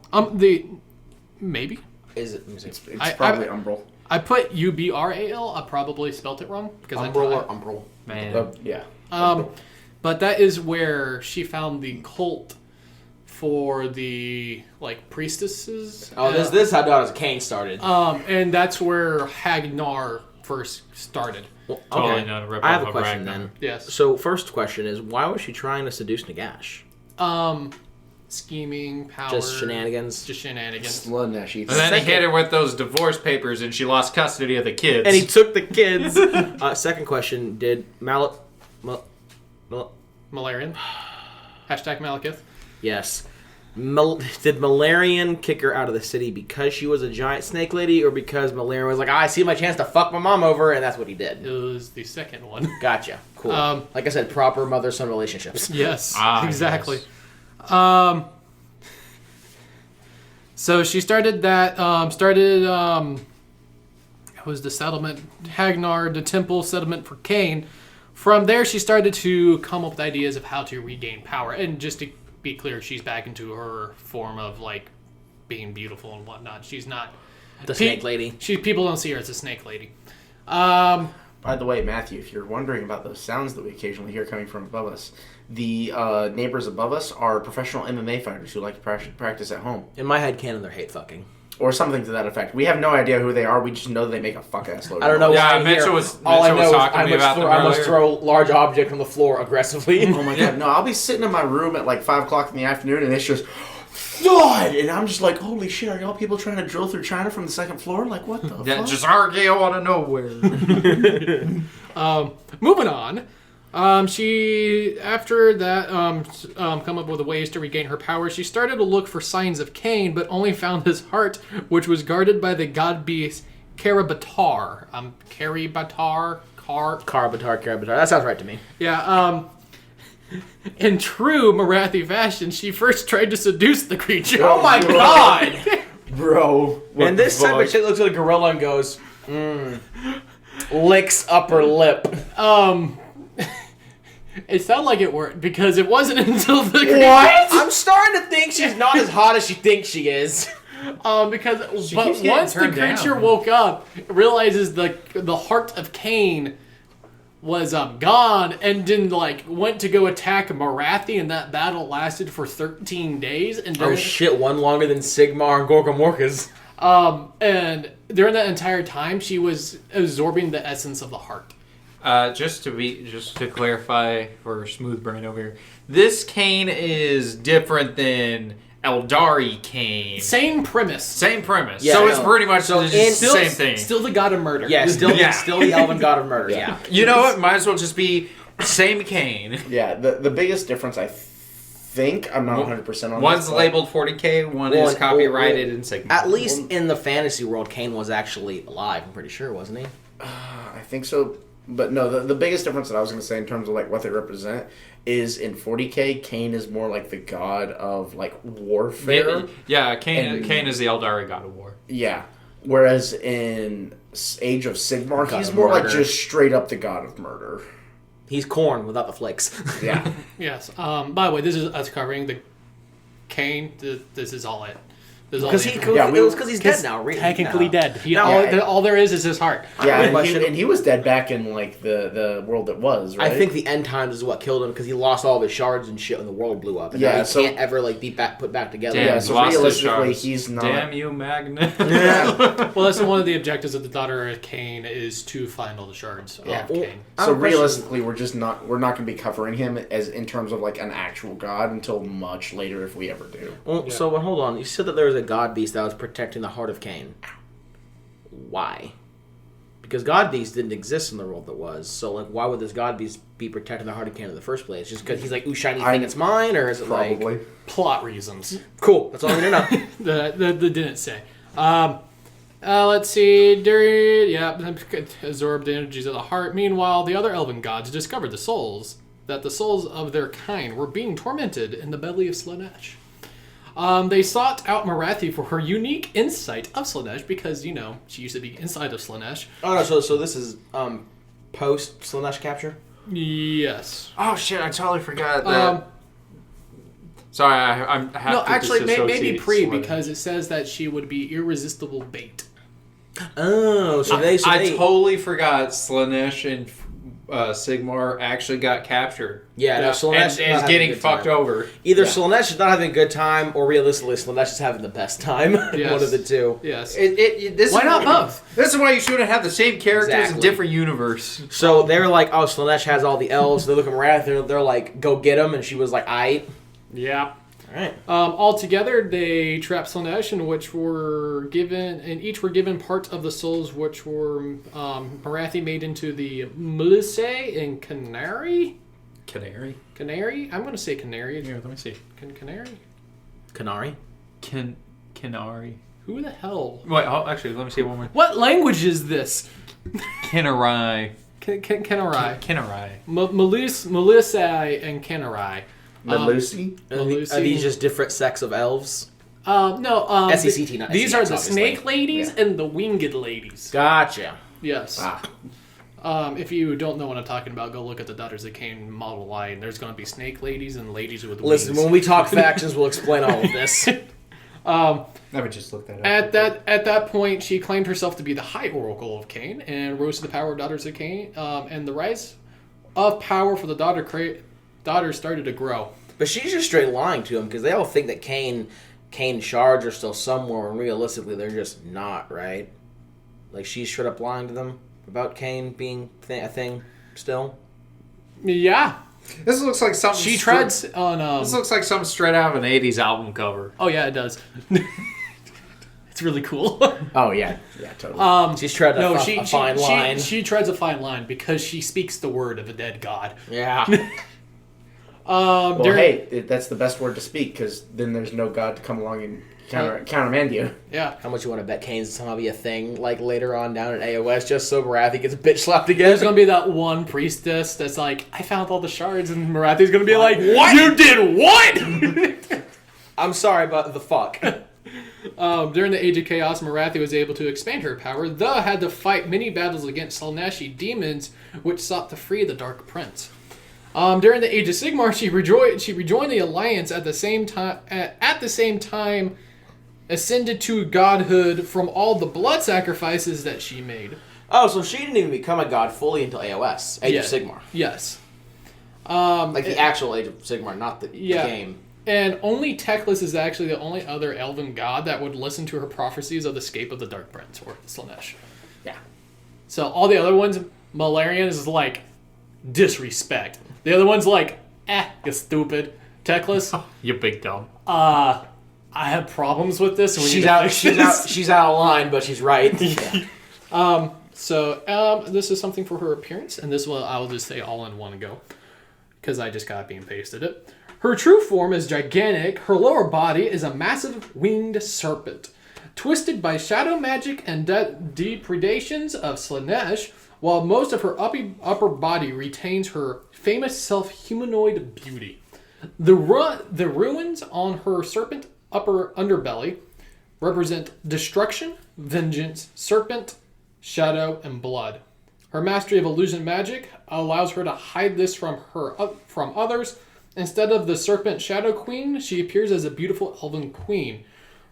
Maybe. Is it? It's I- probably Umbral. I put Ubral. I probably spelt it wrong because Umbral or Umbral? Man. Yeah. But that is where she found the cult for the priestesses. Oh, this is how Daughters of Cain started. And that's where Hagnar first started. Well, Totally not a rip I have off a of question Ragnar. then. Yes. So first question is, why was she trying to seduce Nagash? Scheming, power. Just shenanigans. Just shenanigans. Sludnash. And then he hit her with those divorce papers, and she lost custody of the kids. And he took the kids. Second question: did Malarian. Hashtag Malekith. Yes. Did Malarian kick her out of the city because she was a giant snake lady, or because Malarian was like, I see my chance to fuck my mom over, and that's what he did? It was the second one. Gotcha. Cool. Like I said, proper mother-son relationships. Yes, Ah, exactly. yes. So she started that. It was the settlement, Hagnar, the temple settlement for Cain. From there, she started to come up with ideas of how to regain power. And just to be clear, she's back into her form of being beautiful and whatnot. She's not The snake lady. People don't see her as a snake lady. By the way, Matthew, if you're wondering about those sounds that we occasionally hear coming from above us, the neighbors above us are professional MMA fighters who like to practice at home. In my head canon, they're hate fucking. Or something to that effect. We have no idea who they are. We just know they make a fuck-ass load. I don't know Yeah, why I'm Mitchell here. was- All I Mitchell know was is talking to I me must about them throw, I must earlier. throw large object on the floor aggressively. Oh my god, no, I'll be sitting in my room at 5 o'clock in the afternoon and it's just thud! And I'm just like, holy shit, are y'all people trying to drill through China from the second floor? Like, what the Yeah, fuck? just argue out of nowhere. Moving on. She, after that, come up with ways to regain her power. She started to look for signs of Cain, but only found his heart, which was guarded by the god beast Karabatar. Karabatar. That sounds right to me. Yeah. In true Marathi fashion, she first tried to seduce the creature. Oh my god! Bro. And this type of shit looks like a gorilla and goes, licks upper lip. It sounded like it worked because it wasn't until the What? I'm starting to think she's not as hot as she thinks she is. Because keeps but getting once the turned creature down. woke up, it realizes the heart of Cain was gone, and then went to go attack Marathi, and that battle lasted for 13 days. And Oh during, shit, one longer than Sigmar and Gorka Morka's. and during that entire time, she was absorbing the essence of the heart. Just to clarify for Smooth Brain over here, this Cain is different than Eldari Cain. Same premise. Same premise. Yeah, so I it's know. pretty much So the in- same thing. Still the god of murder. Yeah, still Yeah. still the elven god of murder, yeah. You know what? Might as well just be same Cain. Yeah, the biggest difference, I think, I'm not 100% on One's this, but- labeled 40K, one Well, is copyrighted in Sigma. At least in the fantasy world, Cain was actually alive, I'm pretty sure, wasn't he? I think so. But no, the biggest difference that I was going to say in terms of what they represent is in 40K, Cain is more like the god of warfare. Yeah, Cain And- is the Eldari god of war. Yeah. Whereas in Age of Sigmar, God he's of more like murder. just straight up the god of murder. He's corn without the flakes. Yeah. Yes. By the way, this is us covering the Cain. This is all it. This is all Because the he, information. it was because he's dead now. Technically no. dead. He, No, all there is his heart. Yeah, But and he was dead back in the world that was, right? I think the end times is what killed him because he lost all of his shards and shit when the world blew up. And Yeah, now he so- can't ever be put back together. Damn, Yeah, so lost his realistically, shards. he's not- Damn you, Magna. Well, that's one of the objectives of the daughter of Cain is to find all the shards Yeah. of Well, Cain. So I'm realistically, we're not going to be covering him as in terms of an actual god until much later if we ever do. Well, Yeah. so but hold on. You said that there was a god beast that was protecting the heart of Cain. Why? Because god beasts didn't exist in the world that was. So why would this god beast be protecting the heart of Cain in the first place? Just because he's ooh, shiny thing, it's mine, or is it Probably. Plot reasons. cool? That's all I need to know. that didn't say. Let's see. Absorbed the energies of the heart. Meanwhile, the other elven gods discovered that the souls of their kind were being tormented in the belly of Slanesh. They sought out Marathi for her unique insight of Slanesh because, she used to be inside of Slanesh. Oh no, so this is post Slanesh capture. Yes. Oh shit! I totally forgot that. Sorry, I have No, to actually, maybe disassociate pre Slanesh. because it says that she would be irresistible bait. Oh, so they I totally forgot Slanesh and Sigmar actually got captured. yeah, no, Yeah, Slanesh And is not is having getting a good fucked time. over. Either Yeah. Slanesh is not having a good time, or realistically, Slanesh is having the best time. Yes. One of the two. Yes. This Why is not both? This is why you shouldn't have the same characters in Exactly. different universe. So they're like, oh, Slanesh has all the elves. They look at Marath, they're like, go get him. And she was like, aight. Yeah. All right. Altogether, they trapped Slanesh, and each were given parts of the souls which were Marathi made into the Melisse and Canary. Canary? Canary? I'm going to say Canary. Here, let me see. Canary? Canary? Canary. Who the hell? Wait, actually, let me see one more. What language is this? Canary. Canary. Canary. Melisse and Canary. Lucy? Are these just different sects of elves? No. SECT, not These SEX, are the obviously. snake ladies and the winged ladies. Gotcha. Yes. Ah. If you don't know what I'm talking about, go look at the Daughters of Cain model line. There's going to be snake ladies and ladies with Listen, wings. when we talk factions, we'll explain all of this. I would just look that up. At that point, she claimed herself to be the High Oracle of Cain and rose to the power of Daughters of Cain. And the rise of power for the daughters started to grow. But she's just straight lying to him because they all think that Cain shards are still somewhere, and realistically, they're just not, right? She's straight up lying to them about Cain being a thing still. Yeah, This looks like something. she treads on. This looks like something straight out of an '80s album cover. Oh yeah, it does. It's really cool. Oh, yeah. Yeah, totally. She's treading No, a fine line. She treads a fine line because she speaks the word of a dead god. Yeah. Well, hey, that's the best word to speak because then there's no god to come along and countermand you. Yeah. How much you want to bet Kane's somehow be a thing like later on down at AOS just so Marathi gets bitch slapped again? There's gonna be that one priestess that's like, I found all the shards, and Marathi's gonna be like, what? You did what? I'm sorry, but the fuck. During the Age of Chaos, Marathi was able to expand her power, though had to fight many battles against Slaaneshi demons, which sought to free the Dark Prince. During the Age of Sigmar, she rejoined the Alliance at the same time, ascended to godhood from all the blood sacrifices that she made. Oh, so she didn't even become a god fully until AOS, Age of Sigmar. Yes. Like the actual Age of Sigmar, not the game. And only Teclis is actually the only other elven god that would listen to her prophecies of the escape of the Dark Prince, or Slaanesh. Yeah. So all the other ones, Malarian is like, disrespect. The other one's like, you stupid. Teclis, You big dumb. I have problems with this. And we need She's to out. fix She's this. out. She's out of line, but she's right. Yeah. So this is something for her appearance, and this will I'll just say all in one go, because I just got and pasted it. Her true form is gigantic. Her lower body is a massive winged serpent, twisted by shadow magic and depredations of Slaanesh, while most of her upper body retains her famous self-humanoid beauty. The ruins on her serpent upper underbelly represent destruction, vengeance, serpent, shadow, and blood. Her mastery of illusion magic allows her to hide this from others. Instead of the serpent shadow queen, she appears as a beautiful elven queen.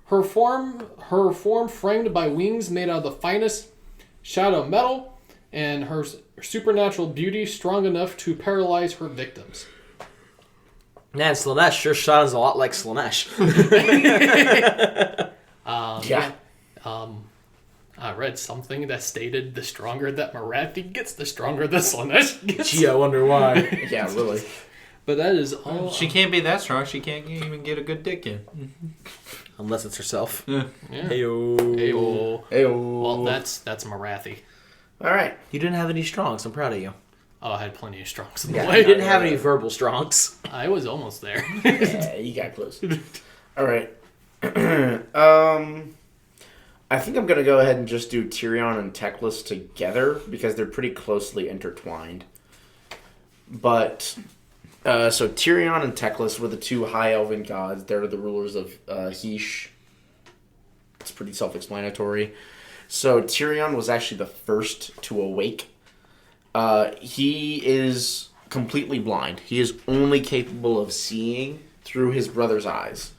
Her form framed by wings made out of the finest shadow metal, and her supernatural beauty strong enough to paralyze her victims. Man, Slaanesh sure sounds a lot like Slaanesh. Yeah. I read something that stated the stronger that Marathi gets, the stronger the Slaanesh gets. Gee, I wonder why. Yeah, really. But that is all. She can't be that strong. She can't even get a good dick in. Unless it's herself. Yeah. Heyo. Ayo. Ayo. Well, that's Marathi. All right. You didn't have any strongs. I'm proud of you. Oh, I had plenty of strongs in the Yeah. You way. didn't have any verbal strongs. I was almost there. Yeah, you got close. All right. I think I'm gonna go ahead and just do Tyrion and Teclis together because they're pretty closely intertwined. But so Tyrion and Teclis were the two high elven gods. They're the rulers of Hysh. It's pretty self-explanatory. So Tyrion was actually the first to awake. He is completely blind. He is only capable of seeing through his brother's eyes.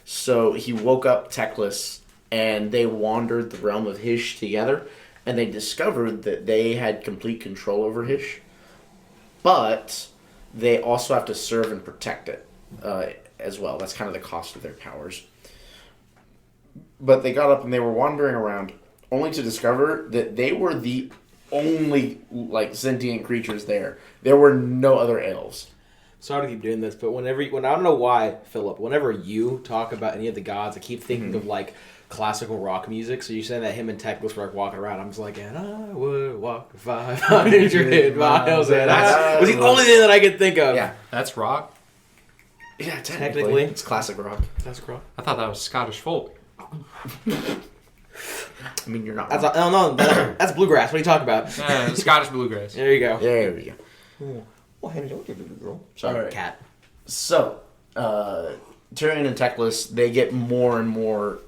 So he woke up Teclis, and they wandered the realm of Hysh together, and they discovered that they had complete control over Hysh, but they also have to serve and protect it as well. That's kind of the cost of their powers. But they got up and they were wandering around, only to discover that they were the only sentient creatures there. There were no other elves. Sorry to keep doing this, but when I don't know why, Philip, whenever you talk about any of the gods, I keep thinking of classical rock music. So you're saying that him and Teclis were walking around. I'm just like, and I would walk 500 miles. And that was the only thing that I could think of. Yeah. That's rock. Yeah, Technically. it's classic rock. That's cool. I thought that was Scottish folk. I mean, you're not That's wrong. that's bluegrass. What are you talking about? Scottish bluegrass. There you go. There we go. Well, Henry, don't give it a girl. Sorry. Sorry, cat. So, Tyrion and Teclis, they get more and more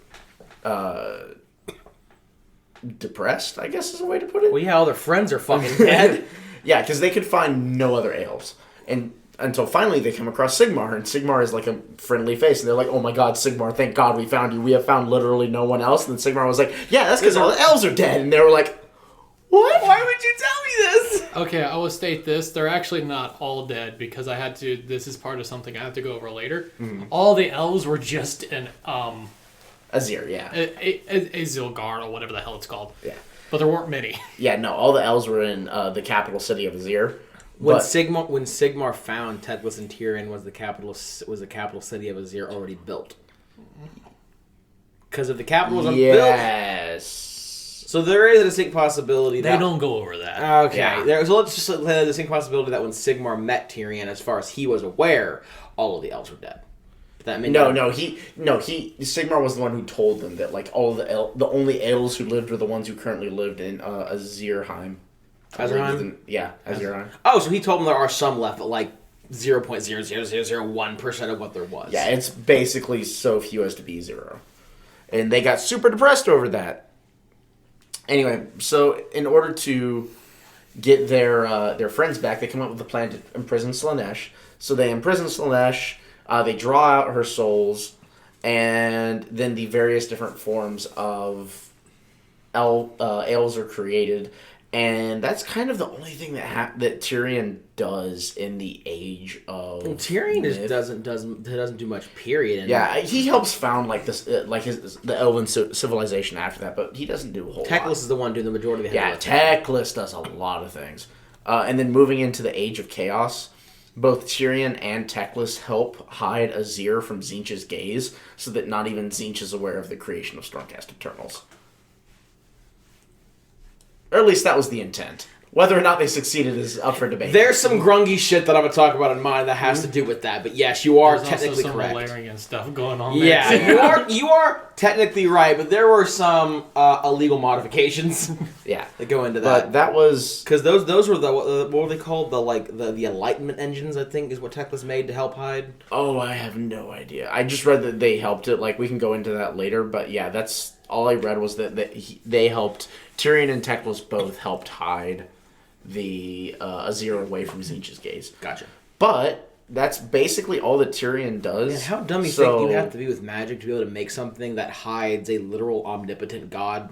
depressed, I guess is a way to put it. Well, yeah, all their friends are fucking dead. Yeah, because they could find no other elves. And until finally they come across Sigmar, and Sigmar is like a friendly face, and they're like, oh my god, Sigmar, thank god we found you. We have found literally no one else. And then Sigmar was like, yeah, that's because all the elves are dead. And they were like, what? Why would you tell me this? Okay, I will state this. They're actually not all dead because I had to. This is part of something I have to go over later. All the elves were just an Azir, yeah. a Zilgar or whatever the hell it's called. Yeah. But there weren't many. Yeah, no, all the elves were in the capital city of Azir. When But- Sigmar found Teclis and Tyrion, was the capital city of Azir already built? Because if the capital was unbuilt, Yes. so there is a distinct possibility They that don't go over that. Okay, Yeah. so let's just have the distinct possibility that when Sigmar met Tyrion, as far as he was aware, all of the elves were dead. That may No, not- Sigmar was the one who told them that like all the only elves who lived were the ones who currently lived in Azirheim. Azirheim? Yeah, Azirheim. Oh, so he told them there are some left, but like 0.00001% of what there was. Yeah, it's basically so few as to be zero. And they got super depressed over that. Anyway, so in order to get their friends back, they come up with a plan to imprison Slaanesh. So they imprison Slaanesh, they draw out her souls, and then the various different forms of elves are created. And that's kind of the only thing that Tyrion does in the age of Tyrion Myth. doesn't do much. Period. And Yeah, he helps found like this, the Elven civilization after that, but he doesn't do a whole lot. Teclis is the one doing the majority of the heavy Yeah, lifting. Teclis does a lot of things. And then moving into the Age of Chaos, both Tyrion and Teclis help hide Azir from Tzeentch's gaze, so that not even Tzeentch is aware of the creation of Stormcast Eternals. Or at least that was the intent. Whether or not they succeeded is up for debate. There's some grungy shit that I'm gonna talk about in mine that has to do with that. But yes, you are There's technically also some correct. Valerian stuff going on there. Yeah, you are technically right, but there were some illegal modifications Yeah. that go into But that. that was... Because those were the what were they called? The Enlightenment engines, I think, is what Teclis made to help hide. Oh, I have no idea. I just read that they helped it. Like, we can go into that later, but yeah, that's... All I read was that they helped... Tyrion and Teclis both helped hide the Azir away from Tzeentch's gaze. Gotcha. But that's basically all that Tyrion does. And how dumb you think you have to be with magic to be able to make something that hides a literal omnipotent god,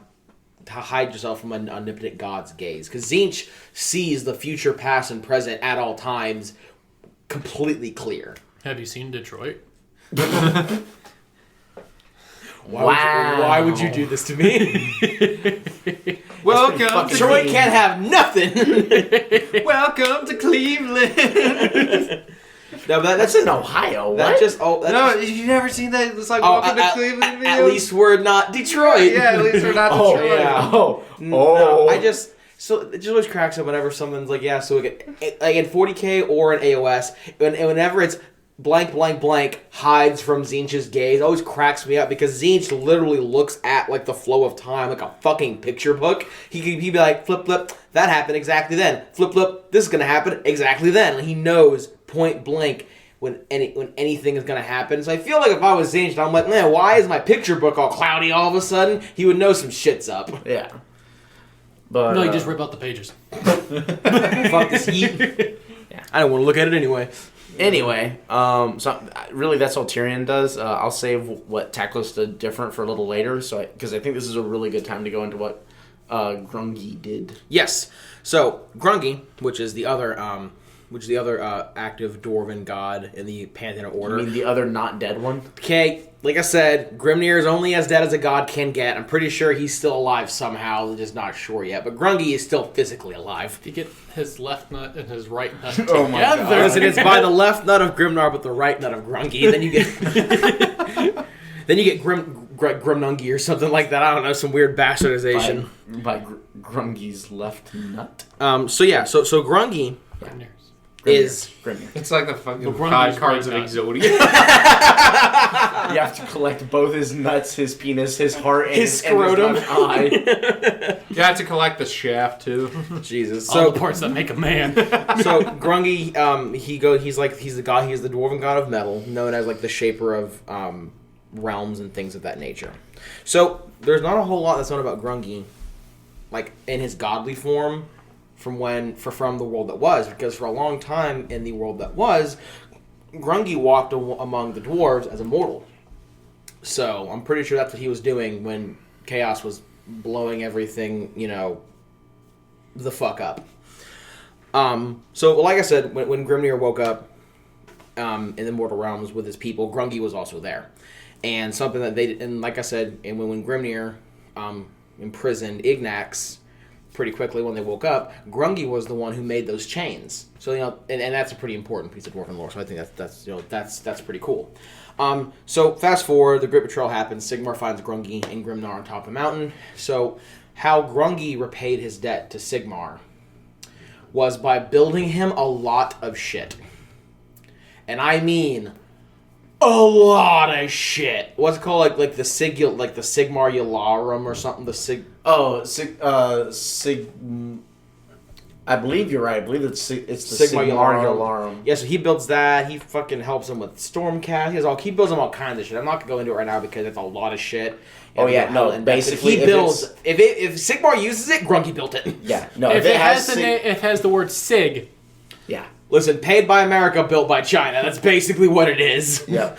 to hide yourself from an omnipotent god's gaze? Because Tzeentch sees the future, past, and present at all times completely clear. Have you seen Detroit? Why would you do this to me? Welcome to Troy can't have nothing. Welcome to Cleveland. No, but That's in Ohio. That What? just No, you never seen that? It's like oh, Welcome to Cleveland video. at least we're not Detroit. yeah, at least we're not Oh, Detroit. yeah. Oh. No, it just always cracks up whenever someone's like, yeah, so like in 40K or in AOS, whenever it's blank blank blank hides from Tzeentch's gaze, it always cracks me up because Tzeentch literally looks at like the flow of time like a fucking picture book. He'd be like, flip flip, that happened exactly then. Flip flip, this is gonna happen exactly then. And he knows point blank when anything is gonna happen. So I feel like if I was Tzeentch, I'm like, man, why is my picture book all cloudy all of a sudden? He would know some shit's up. Yeah. But, No, you just rip out the pages. Fuck this yeet. Yeah. I don't want to look at it anyway. Anyway, so really that's all Tyrion does. I'll save what Teclis did different for a little later, because I think this is a really good time to go into what Grungy did. Yes. So Grungy, which is the other active dwarven god in the Pantheon of I Order. mean, the other not dead one. Okay, like I said, Grimnir is only as dead as a god can get. I'm pretty sure he's still alive somehow. I'm just not sure yet. But Grungy is still physically alive. If you get his left nut and his right nut Oh my together, God. Listen, it's by the left nut of Grimnar, but the right nut of Grungy. Then you get Grimnungi or something like that. I don't know, some weird bastardization. By Grungy's left nut. So Grungy is. Grimnir. It's like the fucking The 5 cards of right Exodia. You have to collect both his nuts, his penis, his heart, and His and scrotum. left eye. You have to collect the shaft too. Jesus. all the parts that make a man. So Grungy, he's the god. He's the dwarven god of metal, known as like the shaper of realms and things of that nature. So there's not a whole lot that's known about Grungy, like in his godly form, from the world that was, because for a long time in the world that was, Grungy walked among the dwarves as a mortal. So I'm pretty sure that's what he was doing when Chaos was blowing everything, the fuck up. So like I said, when Grimnir woke up in the mortal realms with his people, Grungy was also there, and something that and like I said, and when Grimnir imprisoned Ignax pretty quickly when they woke up, Grungy was the one who made those chains. So and that's a pretty important piece of dwarven lore. So I think that's pretty cool. So fast forward, the Great Betrayal happens. Sigmar finds Grungy and Grimnar on top of the mountain. So how Grungy repaid his debt to Sigmar was by building him a lot of shit. And I mean a lot of shit. What's it called? Like the Sigmar Yularum or something. I believe you're right. I believe it's the Sigmar Sigmar Yularum. Yularum. Yeah, so he builds that. He fucking helps him with Stormcast. He builds him all kinds of shit. I'm not gonna go into it right now because it's a lot of shit. Oh, yeah, no, And basically, he if builds. If Sigmar uses it, Grungy built it. Yeah, no. If it has Sig- it has the word Sig, yeah, Listen, paid by America, built by China. That's basically what it is. yeah.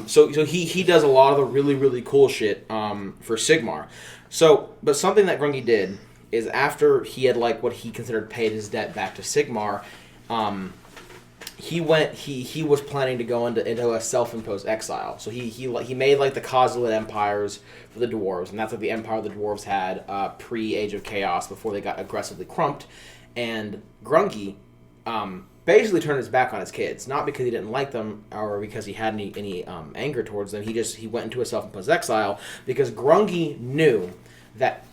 So he does a lot of the really, really cool shit for Sigmar. But something that Grungy did is after he had what he considered paid his debt back to Sigmar, he was planning to go into a self-imposed exile. So he made the Kozilid empires for the dwarves, and that's the empire the dwarves had pre Age of Chaos before they got aggressively crumped. And Grungy basically turned his back on his kids, not because he didn't like them or because he had any anger towards them. He went into a self-imposed exile because Grungy knew that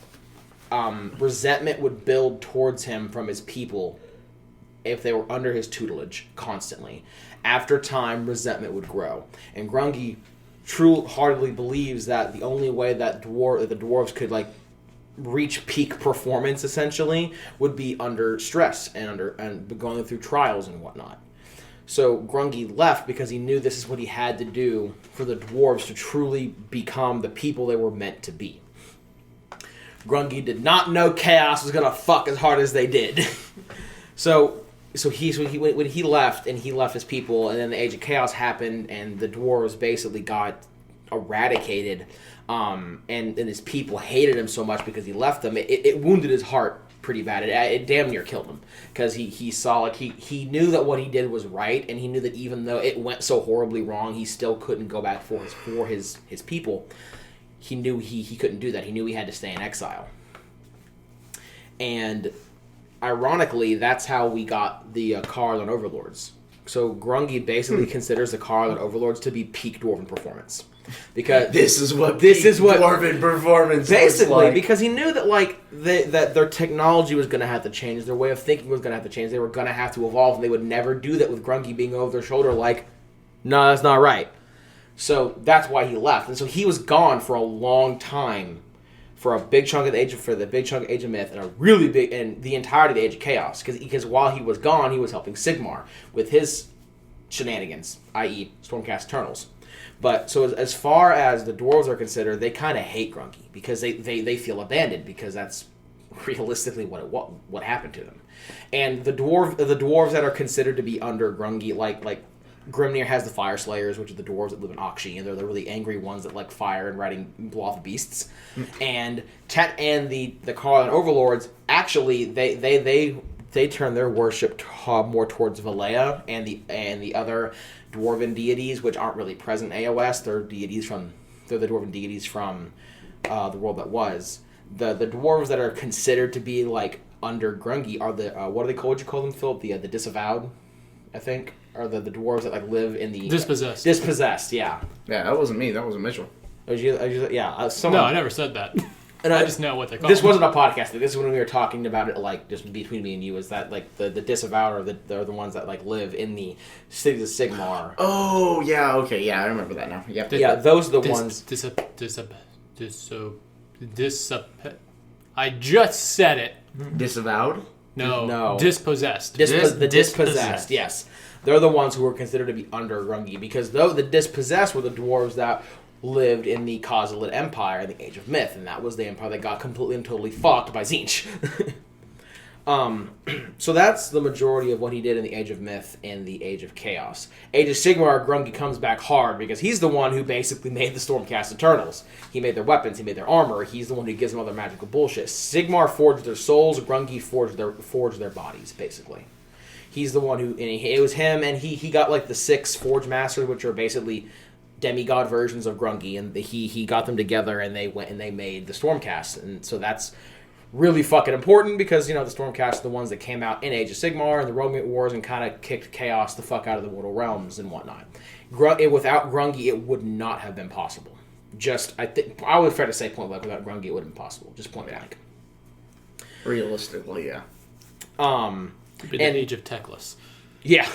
resentment would build towards him from his people if they were under his tutelage constantly. After time, resentment would grow. And Grungy true-heartedly believes that the only way that the dwarves could reach peak performance essentially would be under stress and going through trials and whatnot. So Grungy left because he knew this is what he had to do for the dwarves to truly become the people they were meant to be. Grungy did not know Chaos was gonna fuck as hard as they did. So when he left and he left his people, and then the Age of Chaos happened, and the dwarves basically got eradicated, and his people hated him so much because he left them. It wounded his heart pretty bad. It damn near killed him because he saw he knew that what he did was right, and he knew that even though it went so horribly wrong, he still couldn't go back for his people. He knew he couldn't do that. He knew he had to stay in exile. And ironically, that's how we got the Karlan Overlords. So Grungy basically considers the Karlan Overlords to be peak dwarven performance. Because This is what dwarven performance basically looks like. because he knew that that their technology was going to have to change, their way of thinking was going to have to change, they were going to have to evolve, and they would never do that with Grungy being over their shoulder no, that's not right. So that's why he left, and so he was gone for a long time, for a big chunk of Age of Myth, and a really big, and the entirety of the Age of Chaos, because while he was gone, he was helping Sigmar with his shenanigans, i.e. Stormcast Eternals. But so as far as the dwarves are considered, they kind of hate Grungy because they feel abandoned, because that's realistically what happened to them. And the dwarves that are considered to be under Grungy, like Grimnir has the Fire Slayers, which are the dwarves that live in Akshi, and they're the really angry ones that like fire and riding Bloth beasts. And the Karlan Overlords, actually they turn their worship more towards Valea and the other dwarven deities, which aren't really present in AOS. They're the dwarven deities from the world that was. The dwarves that are considered to be under Grungy are the what do they call? Would you call them, Philip? The disavowed, I think, are the dwarves that live in the dispossessed. Dispossessed, yeah. Yeah, that wasn't me. That was Mitchell. No, I never said that. And I just know what they're called. This wasn't a podcast. This is when we were talking about it, just between me and you. Is that the disavowed are the ones that live in the cities of Sigmar? Oh yeah, okay, yeah, I remember that now. Yep. Yeah, those are the ones. I just said it. Disavowed. No. Dispossessed. The dispossessed, yes. They're the ones who were considered to be under Grungy, because though the dispossessed were the dwarves that lived in the Kozilid Empire in the Age of Myth, and that was the empire that got completely and totally fucked by Tzeentch. So that's the majority of what he did in the Age of Myth and the Age of Chaos. Age of Sigmar, Grungy comes back hard because he's the one who basically made the Stormcast Eternals. He made their weapons, he made their armor, he's the one who gives them all their magical bullshit. Sigmar forged their souls, Grungy forged their bodies, basically. He's the one who, and it was him, and he got the 6 Forge Masters, which are basically demigod versions of Grungy, and he got them together, and they went and they made the Stormcast, and so that's really fucking important, because the Stormcast are the ones that came out in Age of Sigmar and the Romance Wars and kind of kicked Chaos the fuck out of the Mortal Realms and whatnot. Without Grungy, it would not have been possible. I would fair to say point blank, without Grungy, it wouldn't have been possible. Just point blank. Realistically, yeah. It'd be the Age of Teclis. Yeah.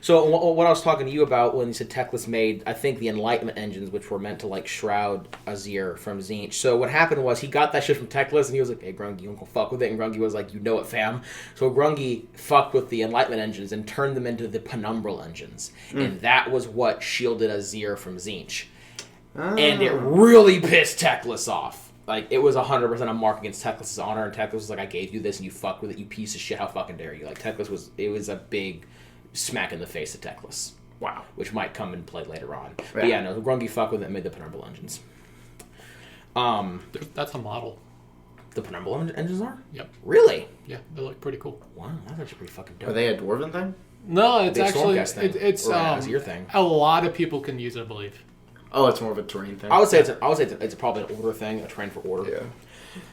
So what I was talking to you about when you said Teclis made, I think, the Enlightenment engines, which were meant to like shroud Azir from Tzeentch. So what happened was he got that shit from Teclis, and he was like, "Hey, Grungy, you don't go fuck with it." And Grungy was like, "You know it, fam." So Grungy fucked with the Enlightenment engines and turned them into the Penumbral engines, and that was what shielded Azir from Tzeentch. And it really pissed Teclis off. Like, it was 100% a mark against Teclis' honor, and Teclis was like, "I gave you this, and you fucked with it, you piece of shit, how fucking dare you." Like, Teclis was, it was a big smack in the face of Teclis. Wow. Which might come and play later on. But yeah, no, Grungy fucked with it and made the Penumbral engines. That's a model. The Penumbral engines are? Yep. Really? Yeah, they look pretty cool. Wow, that's actually pretty fucking dope. Are they a dwarven thing? No, it's Big actually Stormcast thing. it's Or Azir thing. a lot of people can use it, I believe. Oh, it's more of a terrain thing. I would say it's probably an order thing, a train for order. Yeah.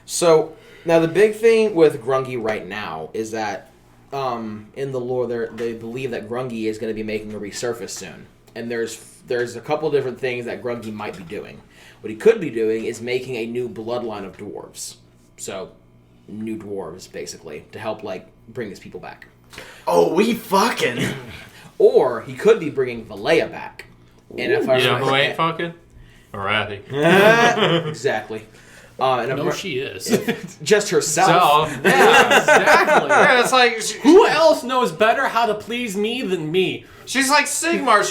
So now the big thing with Grungy right now is that in the lore they believe that Grungy is going to be making a resurface soon, and there's a couple different things that Grungy might be doing. What he could be doing is making a new bloodline of dwarves, so new dwarves basically to help like bring his people back. Oh, we fucking. Or he could be bringing Valea back. And if I You know remember- who ain't fucking? Arathi. Exactly. And No, she is. just herself. So, Yeah, exactly. yeah, it's like Who else knows better how to please me than me? she's like Sigmar.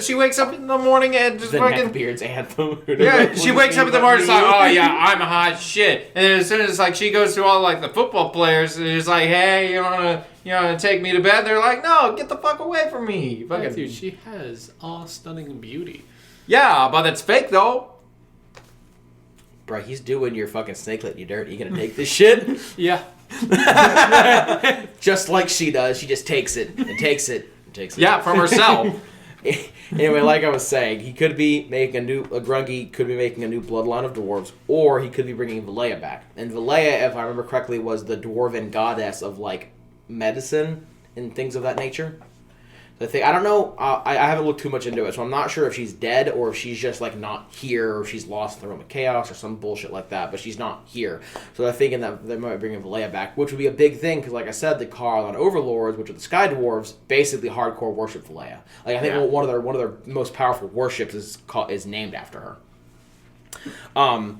She wakes up in the morning and just The fucking Neckbeard's anthem. yeah. She wakes up in the morning, it's like, oh yeah, I'm hot shit. And then as soon as like she goes through all like the football players, and it's like, hey, you wanna take me to bed? They're like, no, get the fuck away from me. Fucking Dude, she has all stunning beauty. yeah, but it's fake though. Bro, he's doing your fucking snakelet, you dirt. You gonna take this shit? Yeah. Just like she does. She just takes it and takes it and takes it. Yeah, from herself. Anyway, like I was saying, he could be making a Grungy could be making a new bloodline of dwarves, or he could be bringing Valea back. And Valea, if I remember correctly, was the dwarven goddess of like medicine and things of that nature. So I don't know. I haven't looked too much into it, so I'm not sure if she's dead or if she's just like not here, or if she's lost in the realm of chaos or some bullshit like that. But she's not here, so they're thinking that they might bring Valea back, which would be a big thing because, like I said, the Karlan Overlords, which are the Sky Dwarves, basically hardcore worship Valea. Like I think Yeah. one of their most powerful worships is named after her.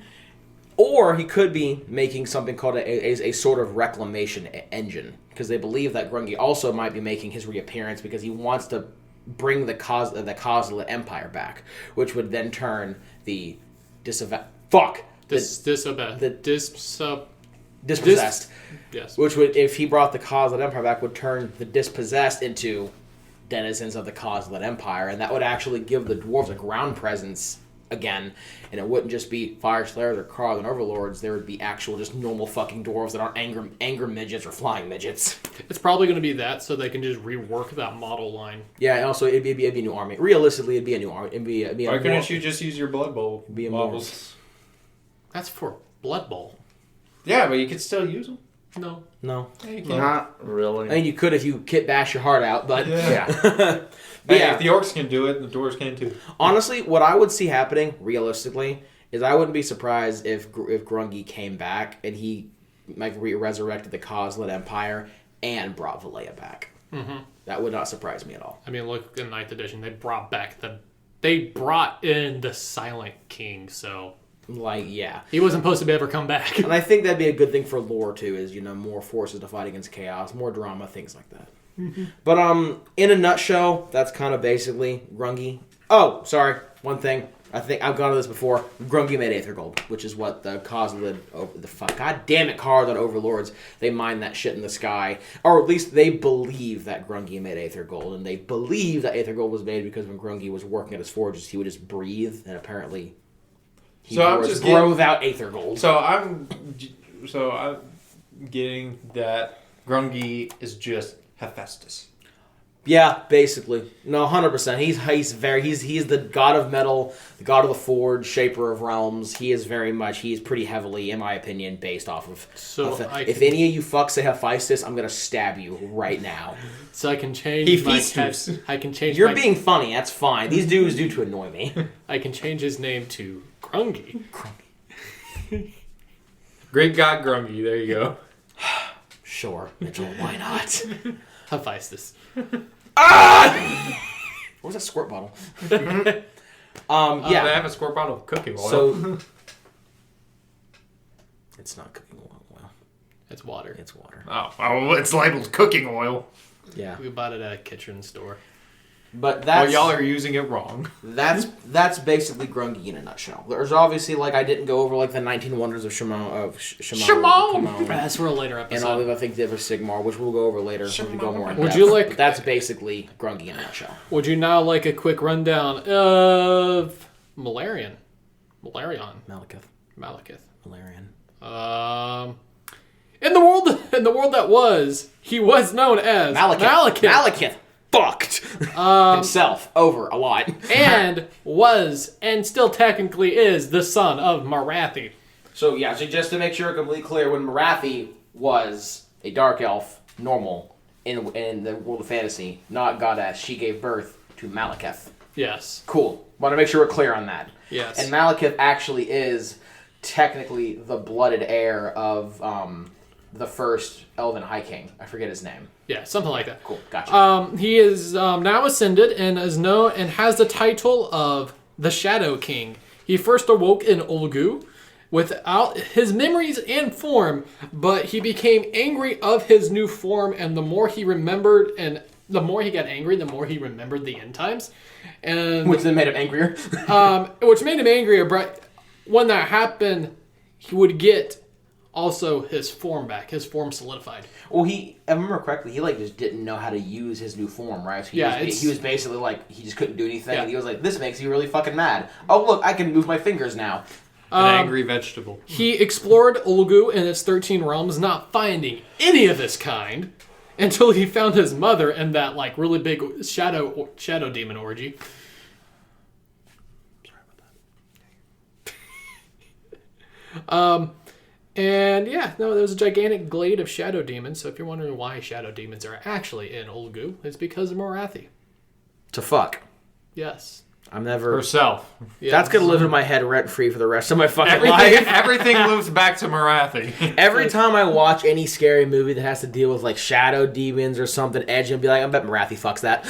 Or he could be making something called a sort of reclamation engine, because they believe that Grungy also might be making his reappearance because he wants to bring the Kozilek Empire back, which would then turn the dispossessed, Yes. which would, if he brought the Kozilek Empire back, would turn the dispossessed into denizens of the Kozilek Empire, and that would actually give the dwarves a ground presence again, and it wouldn't just be Fire Slayers or Karlan Overlords. There would be actual just normal fucking dwarves that aren't anger midgets or flying midgets. It's probably going to be that, so they can just rework that model line. Yeah, and also it'd be a new army. Realistically, it'd be a new army. It'd be Why a couldn't more, you just use your Blood Bowl be a more- models? That's for Blood Bowl. Yeah, but you could still use them. No. No, Yeah, you can. Not really. I mean you could if you kit bash your heart out, but Yeah. But Hey, yeah. if the orcs can do it, the dwarves can too. Honestly, what I would see happening, realistically, is I wouldn't be surprised if Grungy came back and he like resurrected the Kozilek Empire and brought Valea back. Mm-hmm. That would not surprise me at all. I mean, look in 9th edition, they brought in the Silent King, so Like, yeah. he wasn't supposed to ever come back. And I think that'd be a good thing for lore, too, is, more forces to fight against chaos, more drama, things like that. But, in a nutshell, that's kind of basically Grungy. Oh, sorry, one thing. I think I've gone to this before. Grungy made Aether Gold, which is what the Kozilek, god damn it, Karlan Overlords, they mine that shit in the sky. Or at least they believe that Grungy made Aether Gold, and they believe that Aether Gold was made because when Grungy was working at his forges, he would just breathe, and apparently he So I'm grows, just getting- grows out Aether Gold. So I'm getting that Grungy is just Hephaestus. Yeah, basically. No, 100%. He's the god of metal, the god of the forge, shaper of realms. He is pretty heavily, in my opinion, based off of. So if any of you fucks say Hephaestus, I'm gonna stab you right now. So I can change my Hephaestus. I can change You're my, being funny. That's fine. These dudes do to annoy me. I can change his name to Grungy. Great God Grungy, there you go. Sure, Mitchell. Why not? Hephaestus. Where's that squirt bottle? They Yeah. have a squirt bottle of cooking oil. So it's not cooking oil. It's water. It's water. oh, it's labeled cooking oil. Yeah. We bought it at a kitchen store. But Well, that's y'all are using it wrong. that's basically Grungy in a nutshell. There's obviously like I didn't go over like the 19 wonders of Shimon. That's for a later episode. And all the other things did for Sigmar, which we'll go over later when we go more in Would depth. you like- But that's basically Grungy in a nutshell. Would you now like a quick rundown of Malarian? Malekith. Valerian. In the world that was, he was known as Malekith fucked himself over a lot. and was, and still technically is, the son of Marathi. So yeah, so just to make sure completely clear, when Marathi was a dark elf, normal, in the world of fantasy, not goddess, she gave birth to Malekith. Yes. Cool. Want to make sure we're clear on that. Yes. And Malekith actually is technically the blooded heir of the first Elven High King. I forget his name. Yeah, something like that. Cool. Gotcha. He is now ascended and is known and has the title of the Shadow King. He first awoke in Ulgu without his memories and form, but he became angry of his new form, and the more he remembered, and the more he got angry, the more he remembered the end times, and Which then made him angrier. which made him angrier. But when that happened, he would get also his form back, his form solidified. Well, if I remember correctly, he like just didn't know how to use his new form, right? So he was basically like he just couldn't do anything. Yeah. And he was like, "This makes you really fucking mad." Oh, look, I can move my fingers now. An angry vegetable. He explored Ulgu and its 13 realms, not finding any of his kind until he found his mother in that like really big shadow demon orgy. Sorry about that. And yeah, no, there was a gigantic glade of shadow demons. So if you're wondering why shadow demons are actually in Ulgu, it's because of Morathi. To fuck. Yes. I'm never. Herself. Yes. That's gonna live in my head rent free for the rest of my fucking life. Everything moves back to Marathi. Every time I watch any scary movie that has to deal with like shadow demons or something edgy, and be like, I bet Marathi fucks that.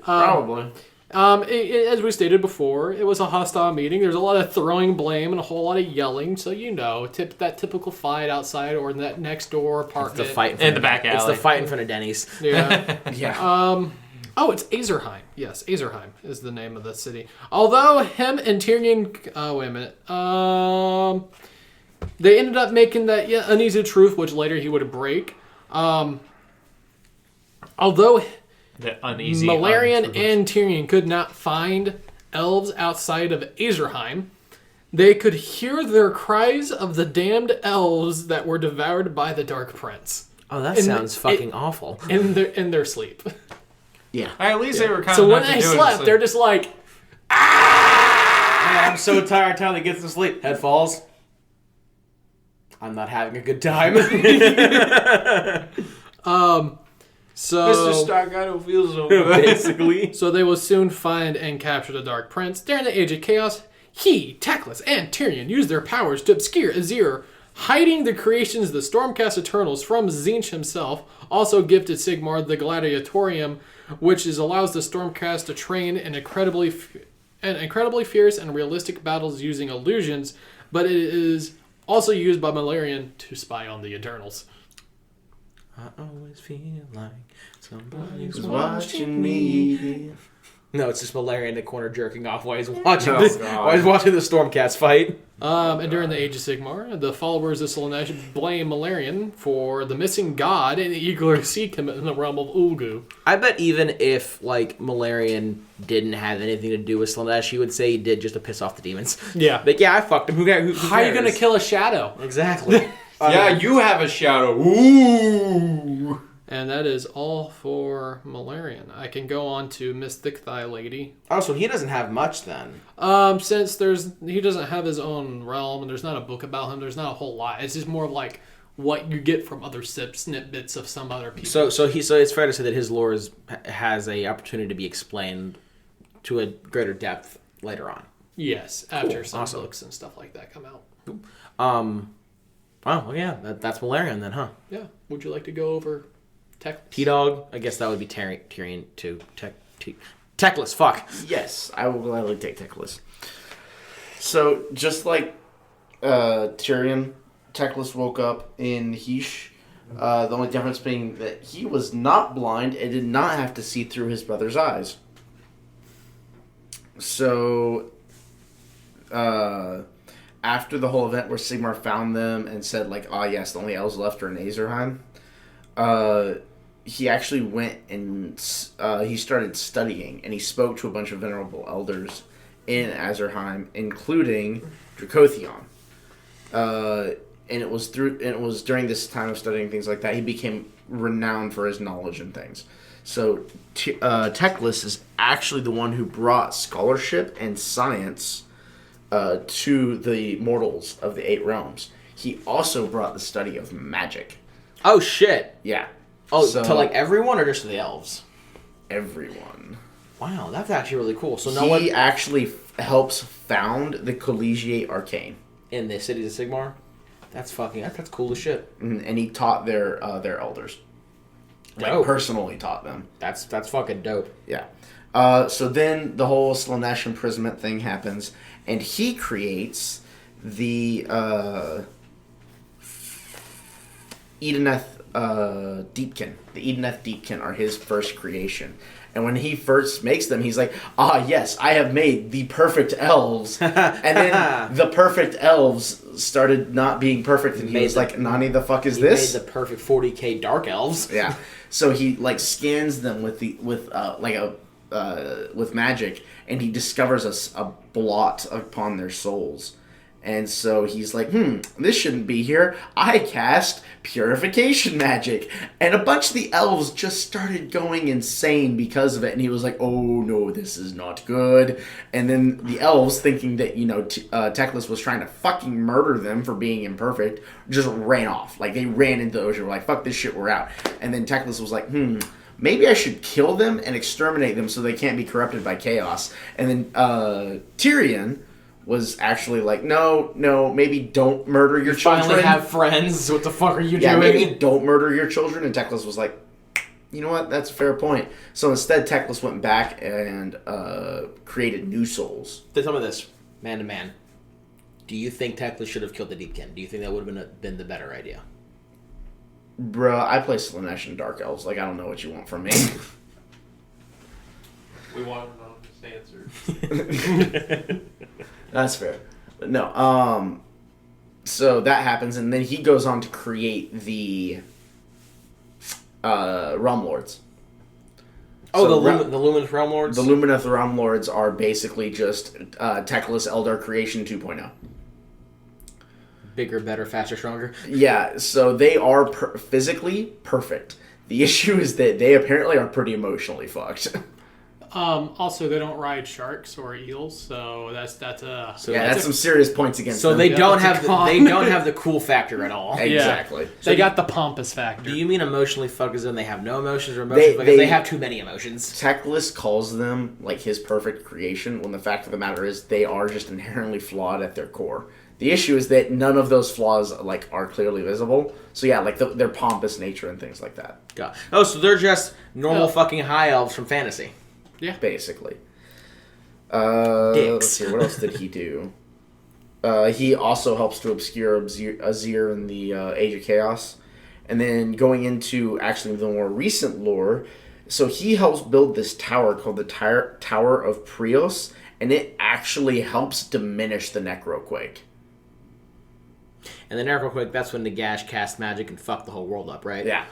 Probably. As we stated before, it was a hostile meeting. There's a lot of throwing blame and a whole lot of yelling. So that typical fight outside or in that next door apartment. It's the fight In the back It's alley. the fight in front of Denny's. Yeah. Yeah. Oh, it's Azerheim. Yes, Azerheim is the name of the city. Although him and Tyrion, wait a minute. They ended up making that uneasy truth, which later he would break. Although The uneasy. Malarian untruth. and Tyrion could not find elves outside of Azerheim, they could hear their cries of the damned elves that were devoured by the Dark Prince Oh, that sounds fucking awful. in their sleep. Yeah. At least they were kind So of. when they slept, they're just like, I'm so tired. Time to get to sleep. Head falls. I'm not having a good time. so. Stark, I don't feel so good. Basically. So they will soon find and capture the Dark Prince. During the Age of Chaos, he, Teclis, and Tyrion used their powers to obscure Azir, hiding the creations of the Stormcast Eternals from Tzeentch himself. Also gifted Sigmar the Gladiatorium, which allows the Stormcast to train in incredibly fierce and realistic battles using illusions, but it is also used by Malarian to spy on the Eternals. I always feel like somebody's Who's watching me? No, it's just Malaria in the corner jerking off while he's watching Oh, this. God. While he's watching the Stormcast fight. And during the Age of Sigmar, the followers of Slaanesh blame Malarian for the missing god and eagerly seek him in the realm of Ulgu. I bet even if like Malarian didn't have anything to do with Slaanesh, he would say he did just to piss off the demons. Yeah. Like, yeah, I fucked him. Who cares? How are you going to kill a shadow? Exactly. Yeah, you have a shadow. Ooh. And that is all for Malarian. I can go on to Mystic Thigh Lady. Oh, so he doesn't have much then. Since he doesn't have his own realm and there's not a book about him, there's not a whole lot. It's just more of like what you get from other snippets of some other people. So it's fair to say that his lore has a opportunity to be explained to a greater depth later on. Yes, after some Awesome. books and stuff like that come out. Oh, well, yeah, that's Malarian then, huh? Yeah. Would you like to go over Tech. T-Dog. I guess that would be Tyrion too. Techless. Fuck. Yes, I will gladly take Teclis. So, just like Tyrion, Teclis woke up in Heesh. The only difference being that he was not blind and did not have to see through his brother's eyes. So, after the whole event where Sigmar found them and said, like, oh yes, the only elves left are in Azerheim, he actually went and he started studying, and he spoke to a bunch of venerable elders in Azerheim, including Dracothion. And it was during this time of studying things like that he became renowned for his knowledge and things. So Teclis is actually the one who brought scholarship and science to the mortals of the 8 realms. He also brought the study of magic. Oh shit. Yeah. Oh, So- to like everyone or just to the elves? Everyone. Wow, that's actually really cool. So no He one actually helps found the Collegiate Arcane. in the cities of Sigmar. That's cool as shit. And he taught their elders. Like, Dope. personally taught them. That's fucking dope. Yeah. So then the whole Slaanesh imprisonment thing happens, and he creates the Edeneth Deepkin. The Edeneth Deepkin are his first creation. And when he first makes them, he's like, ah, yes, I have made the perfect elves. And then the perfect elves started not being perfect, and he Made was the- like, Nani, the fuck is He this? made the perfect 40k dark elves. Yeah. So he like scans them with magic, and he discovers a blot upon their souls. And so he's like, this shouldn't be here. I cast purification magic. And a bunch of the elves just started going insane because of it. And he was like, oh no, this is not good. And then the elves, thinking that, Teclis was trying to fucking murder them for being imperfect, just ran off. Like, they ran into the ocean. We're like, fuck this shit, we're out. And then Teclis was like, maybe I should kill them and exterminate them so they can't be corrupted by chaos. And then Tyrion was actually like, no, maybe don't murder your children. Finally have friends. What the fuck are you Yeah, doing? maybe don't murder your children. And Teclis was like, you know what, that's a fair point. So instead, Teclis went back and created new souls. Then tell me this, man to man. Do you think Teclis should have killed the Deepkin? Do you think that would have been the better idea? Bruh, I play Slaanesh and Dark Elves. Like, I don't know what you want from me. We want an honest answer. That's fair. But no, so that happens, and then he goes on to create the Realm Lords. Oh, So the Luminous Realm Lords? The Lumineth Realm Lords are basically just Teclis Eldar Creation 2.0. Bigger, better, faster, stronger. Yeah, so they are physically perfect. The issue is that they apparently are pretty emotionally fucked. Also, they don't ride sharks or eels, so that's a. So Yeah, that's some serious points against So them. they Yeah, don't that's a have con. they don't have the cool factor at all. Exactly. They got the pompous factor. Do you mean emotionally fucked as in they have no emotions, or emotions because they have too many emotions? Teclis calls them like his perfect creation, when the fact of the matter is they are just inherently flawed at their core. The issue is that none of those flaws like are clearly visible. So yeah, like their pompous nature and things like that. God. Oh, so they're just normal Oh. fucking high elves from fantasy. Basically. Dicks. Let's see, what else did he do? He also helps to obscure Azir in the Age of Chaos. And then going into actually the more recent lore, so he helps build this tower called the Tower of Prios, and it actually helps diminish the Necroquake. And the Necroquake, that's when Nagash cast magic and fucked the whole world up, right? Yeah.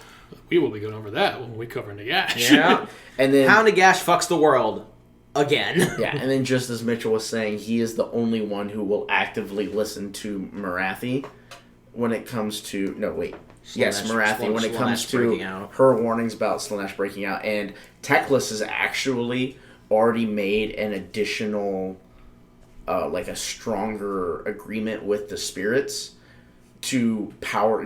We will be going over that when we cover Nagash. Yeah. And then How Nagash fucks the world again. yeah, and then just as Mitchell was saying, he is the only one who will actively listen to Marathi when it comes to Yes, Marathi when it comes Slaanesh breaking to out. her warnings about Slaanesh breaking out. And Teclis has actually already made an additional like a stronger agreement with the spirits to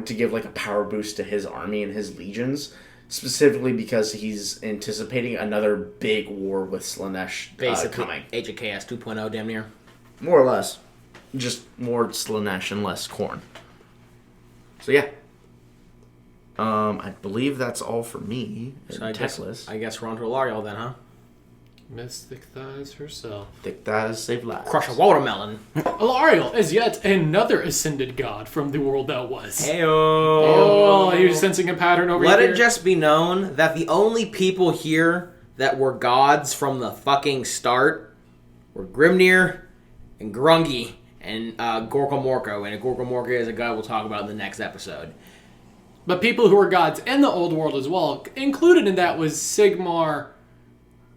give like a power boost to his army and his legions, specifically because he's anticipating another big war with Slaanesh Basically, coming. Age of Chaos 2.0, damn near. More or less. Just more Slaanesh and less corn. So yeah. I believe that's all for me. So I tech guess, list. I guess we're on to Alariel then, huh? Mystic Thighs herself. Thick thighs save lives. Crush a watermelon. Alariel is yet another ascended god from the world that was. Heyo. Oh, you're sensing a pattern over Let here? it just be known that the only people here that were gods from the fucking start were Grimnir and Grungy and Gorkamorko. And Gorkamorko is a god we'll talk about in the next episode. But people who were gods in the old world as well. Included in that was Sigmar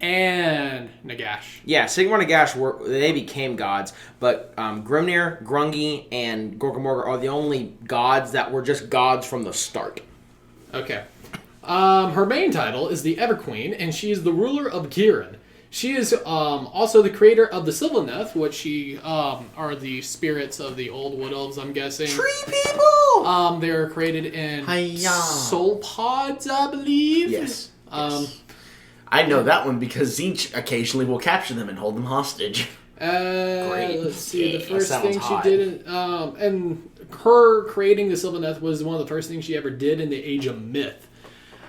and Nagash. Yeah, Sigmar and Nagash, they became gods, but Grimnir, Grungy, and Gorkamorka are the only gods that were just gods from the start. Okay. Her main title is the Everqueen, and she is the ruler of Giran. She is also the creator of the Sylvaneth, which are the spirits of the old wood elves, I'm guessing. Tree people! They're created in Hi-ya. soul pods, I believe. Yes. Yes. I know that one because Zinch occasionally will capture them and hold them hostage. Great. Let's see. Yeah, The first sounds thing she hot. did, and her creating the Sylvaneth was one of the first things she ever did in the Age of Myth.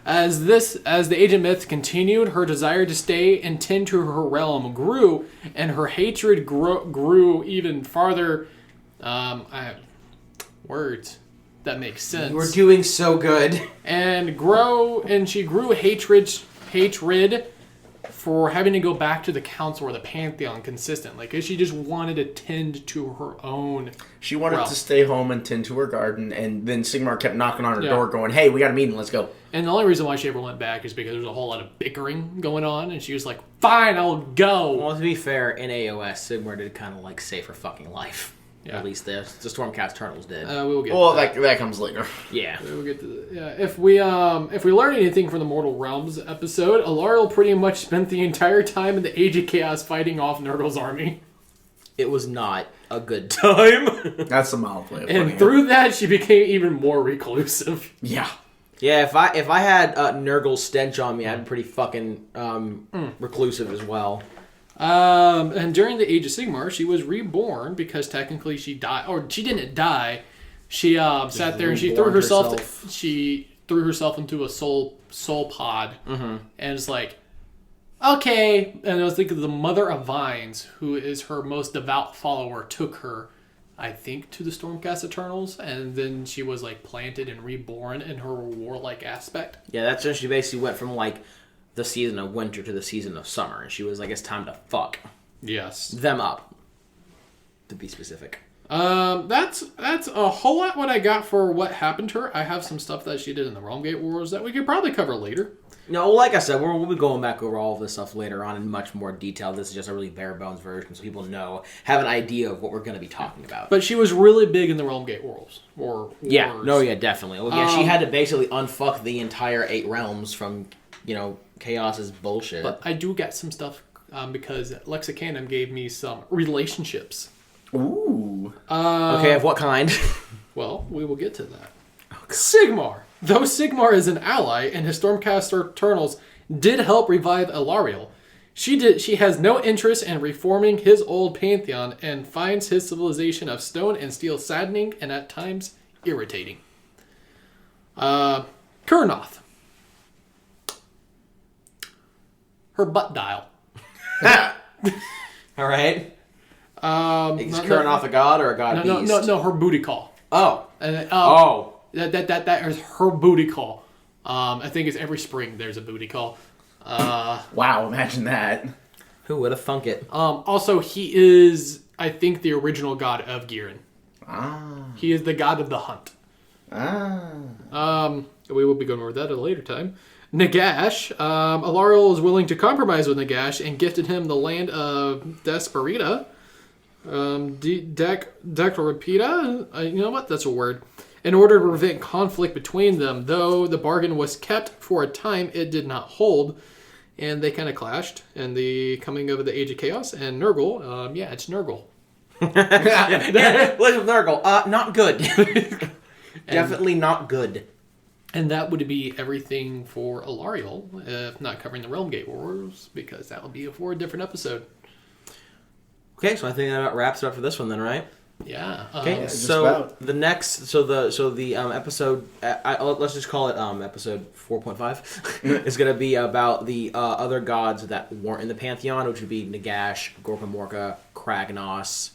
As the Age of Myth continued, her desire to stay and tend to her realm grew, and her hatred grew even farther. Words that make sense. We're doing so good. And she grew hatred for having to go back to the council or the pantheon consistently, because she just wanted to tend to her own. She wanted Well. to stay home and tend to her garden, and then Sigmar kept knocking on her Yeah. door going, hey, we got a meeting, let's go. And the only reason why she ever went back is because there was a whole lot of bickering going on, and she was like, "Fine, I'll go." Well, to be fair, in AOS, Sigmar did kind of like save her fucking life. Yeah. At least the Stormcast Turtles did. We will get. Well, to that. that comes later. Yeah. We'll get to that. Yeah. If we learn anything from the Mortal Realms episode, Alariel pretty much spent the entire time in the Age of Chaos fighting off Nurgle's army, It was not a good time. That's a mild way of putting and it. through that, she became even more reclusive. Yeah. Yeah, if I had Nurgle's stench on me, I'd be pretty fucking reclusive as well. And during the Age of Sigmar, she was reborn because technically she died, or she didn't die. She sat there and she threw reborn herself. herself. She threw herself into a soul pod, and it's like, okay. And I was thinking the Mother of Vines, who is her most devout follower, took her, I think, to the Stormcast Eternals, and then she was like planted and reborn in her warlike aspect. Yeah, that's when she basically went from like the season of winter to the season of summer, and she was like, it's time to fuck Yes. them up. To be specific. That's a whole lot what I got for what happened to her. I have some stuff that she did in the Realmgate Wars that we could probably cover later. No, like I said, we'll be going back over all of this stuff later on in much more detail. This is just a really bare bones version, so people have an idea of what we're going to be talking about. But she was really big in the Realmgate Wars. Yeah, Wars. no, yeah, definitely. Well, yeah, she had to basically unfuck the entire 8 realms from, Chaos's bullshit. But I do get some stuff because Lexicanum gave me some relationships. Ooh. Okay, of what kind? Well, we will get to that. Sigmar. Though Sigmar is an ally and his Stormcast Eternals did help revive Alariel, she has no interest in reforming his old pantheon and finds his civilization of stone and steel saddening and at times irritating. Kurnoth. Her butt dial. All right. Is No, Curran no, off a god or a god no, beast? no, her booty call. Oh. And, Oh. That is her booty call. I think it's every spring there's a booty call. Wow, imagine that. Who would have thunk it? Also, he is, I think, the original god of Giran. Ah. He is the god of the hunt. Ah. We will be going over that at a later time. Nagash. Alariel is willing to compromise with Nagash and gifted him the land of Desperita. Declarapita? You know what? That's a word. In order to prevent conflict between them, though the bargain was kept for a time, it did not hold. And they kind of clashed in the coming of the Age of Chaos. And Nurgle, it's Nurgle. Yeah, Legend of Nurgle. Not good. Definitely not good. And that would be everything for Alariel, if not covering the Realmgate Wars, because that will be for a different episode. Okay, so I think that about wraps it up for this one then, right? Yeah. Okay, just so about. the next, episode, let's just call it episode 4.5, is going to be about the other gods that weren't in the pantheon, which would be Nagash, Gorkamorka, Kragnos,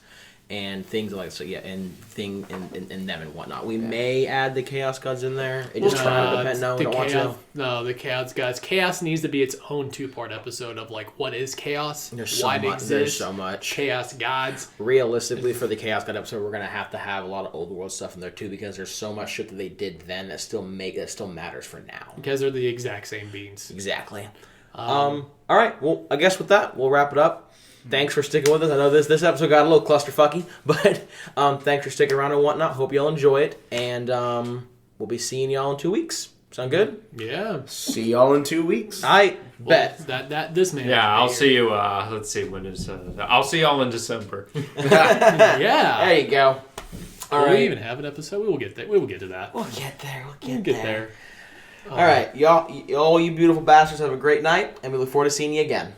and things like so. Yeah, and them and whatnot. We may add the Chaos gods in there. It just kind of depends. No, we don't want to. No, the Chaos gods. Chaos needs to be its own 2-part episode of like what is chaos, There's why so it much. exists, There's so much. Chaos gods. Realistically, for the Chaos God episode, we're gonna have a lot of old world stuff in there too, because there's so much shit that they did then that still matters for now. Because they're the exact same beings. Exactly. All right. Well, I guess with that, we'll wrap it up. Thanks for sticking with us. I know this episode got a little clusterfucky, but thanks for sticking around and whatnot. Hope y'all enjoy it, and we'll be seeing y'all in 2 weeks. Sound good? Yeah. See y'all in 2 weeks. I bet. That this man. Yeah, I'll see you. Let's see when is. I'll see y'all in December. Yeah. There you go. All Will right. we even have an episode? We will get there. We will get to that. We'll get there. We'll get there. All right, y'all. All you beautiful bastards have a great night, and we look forward to seeing you again.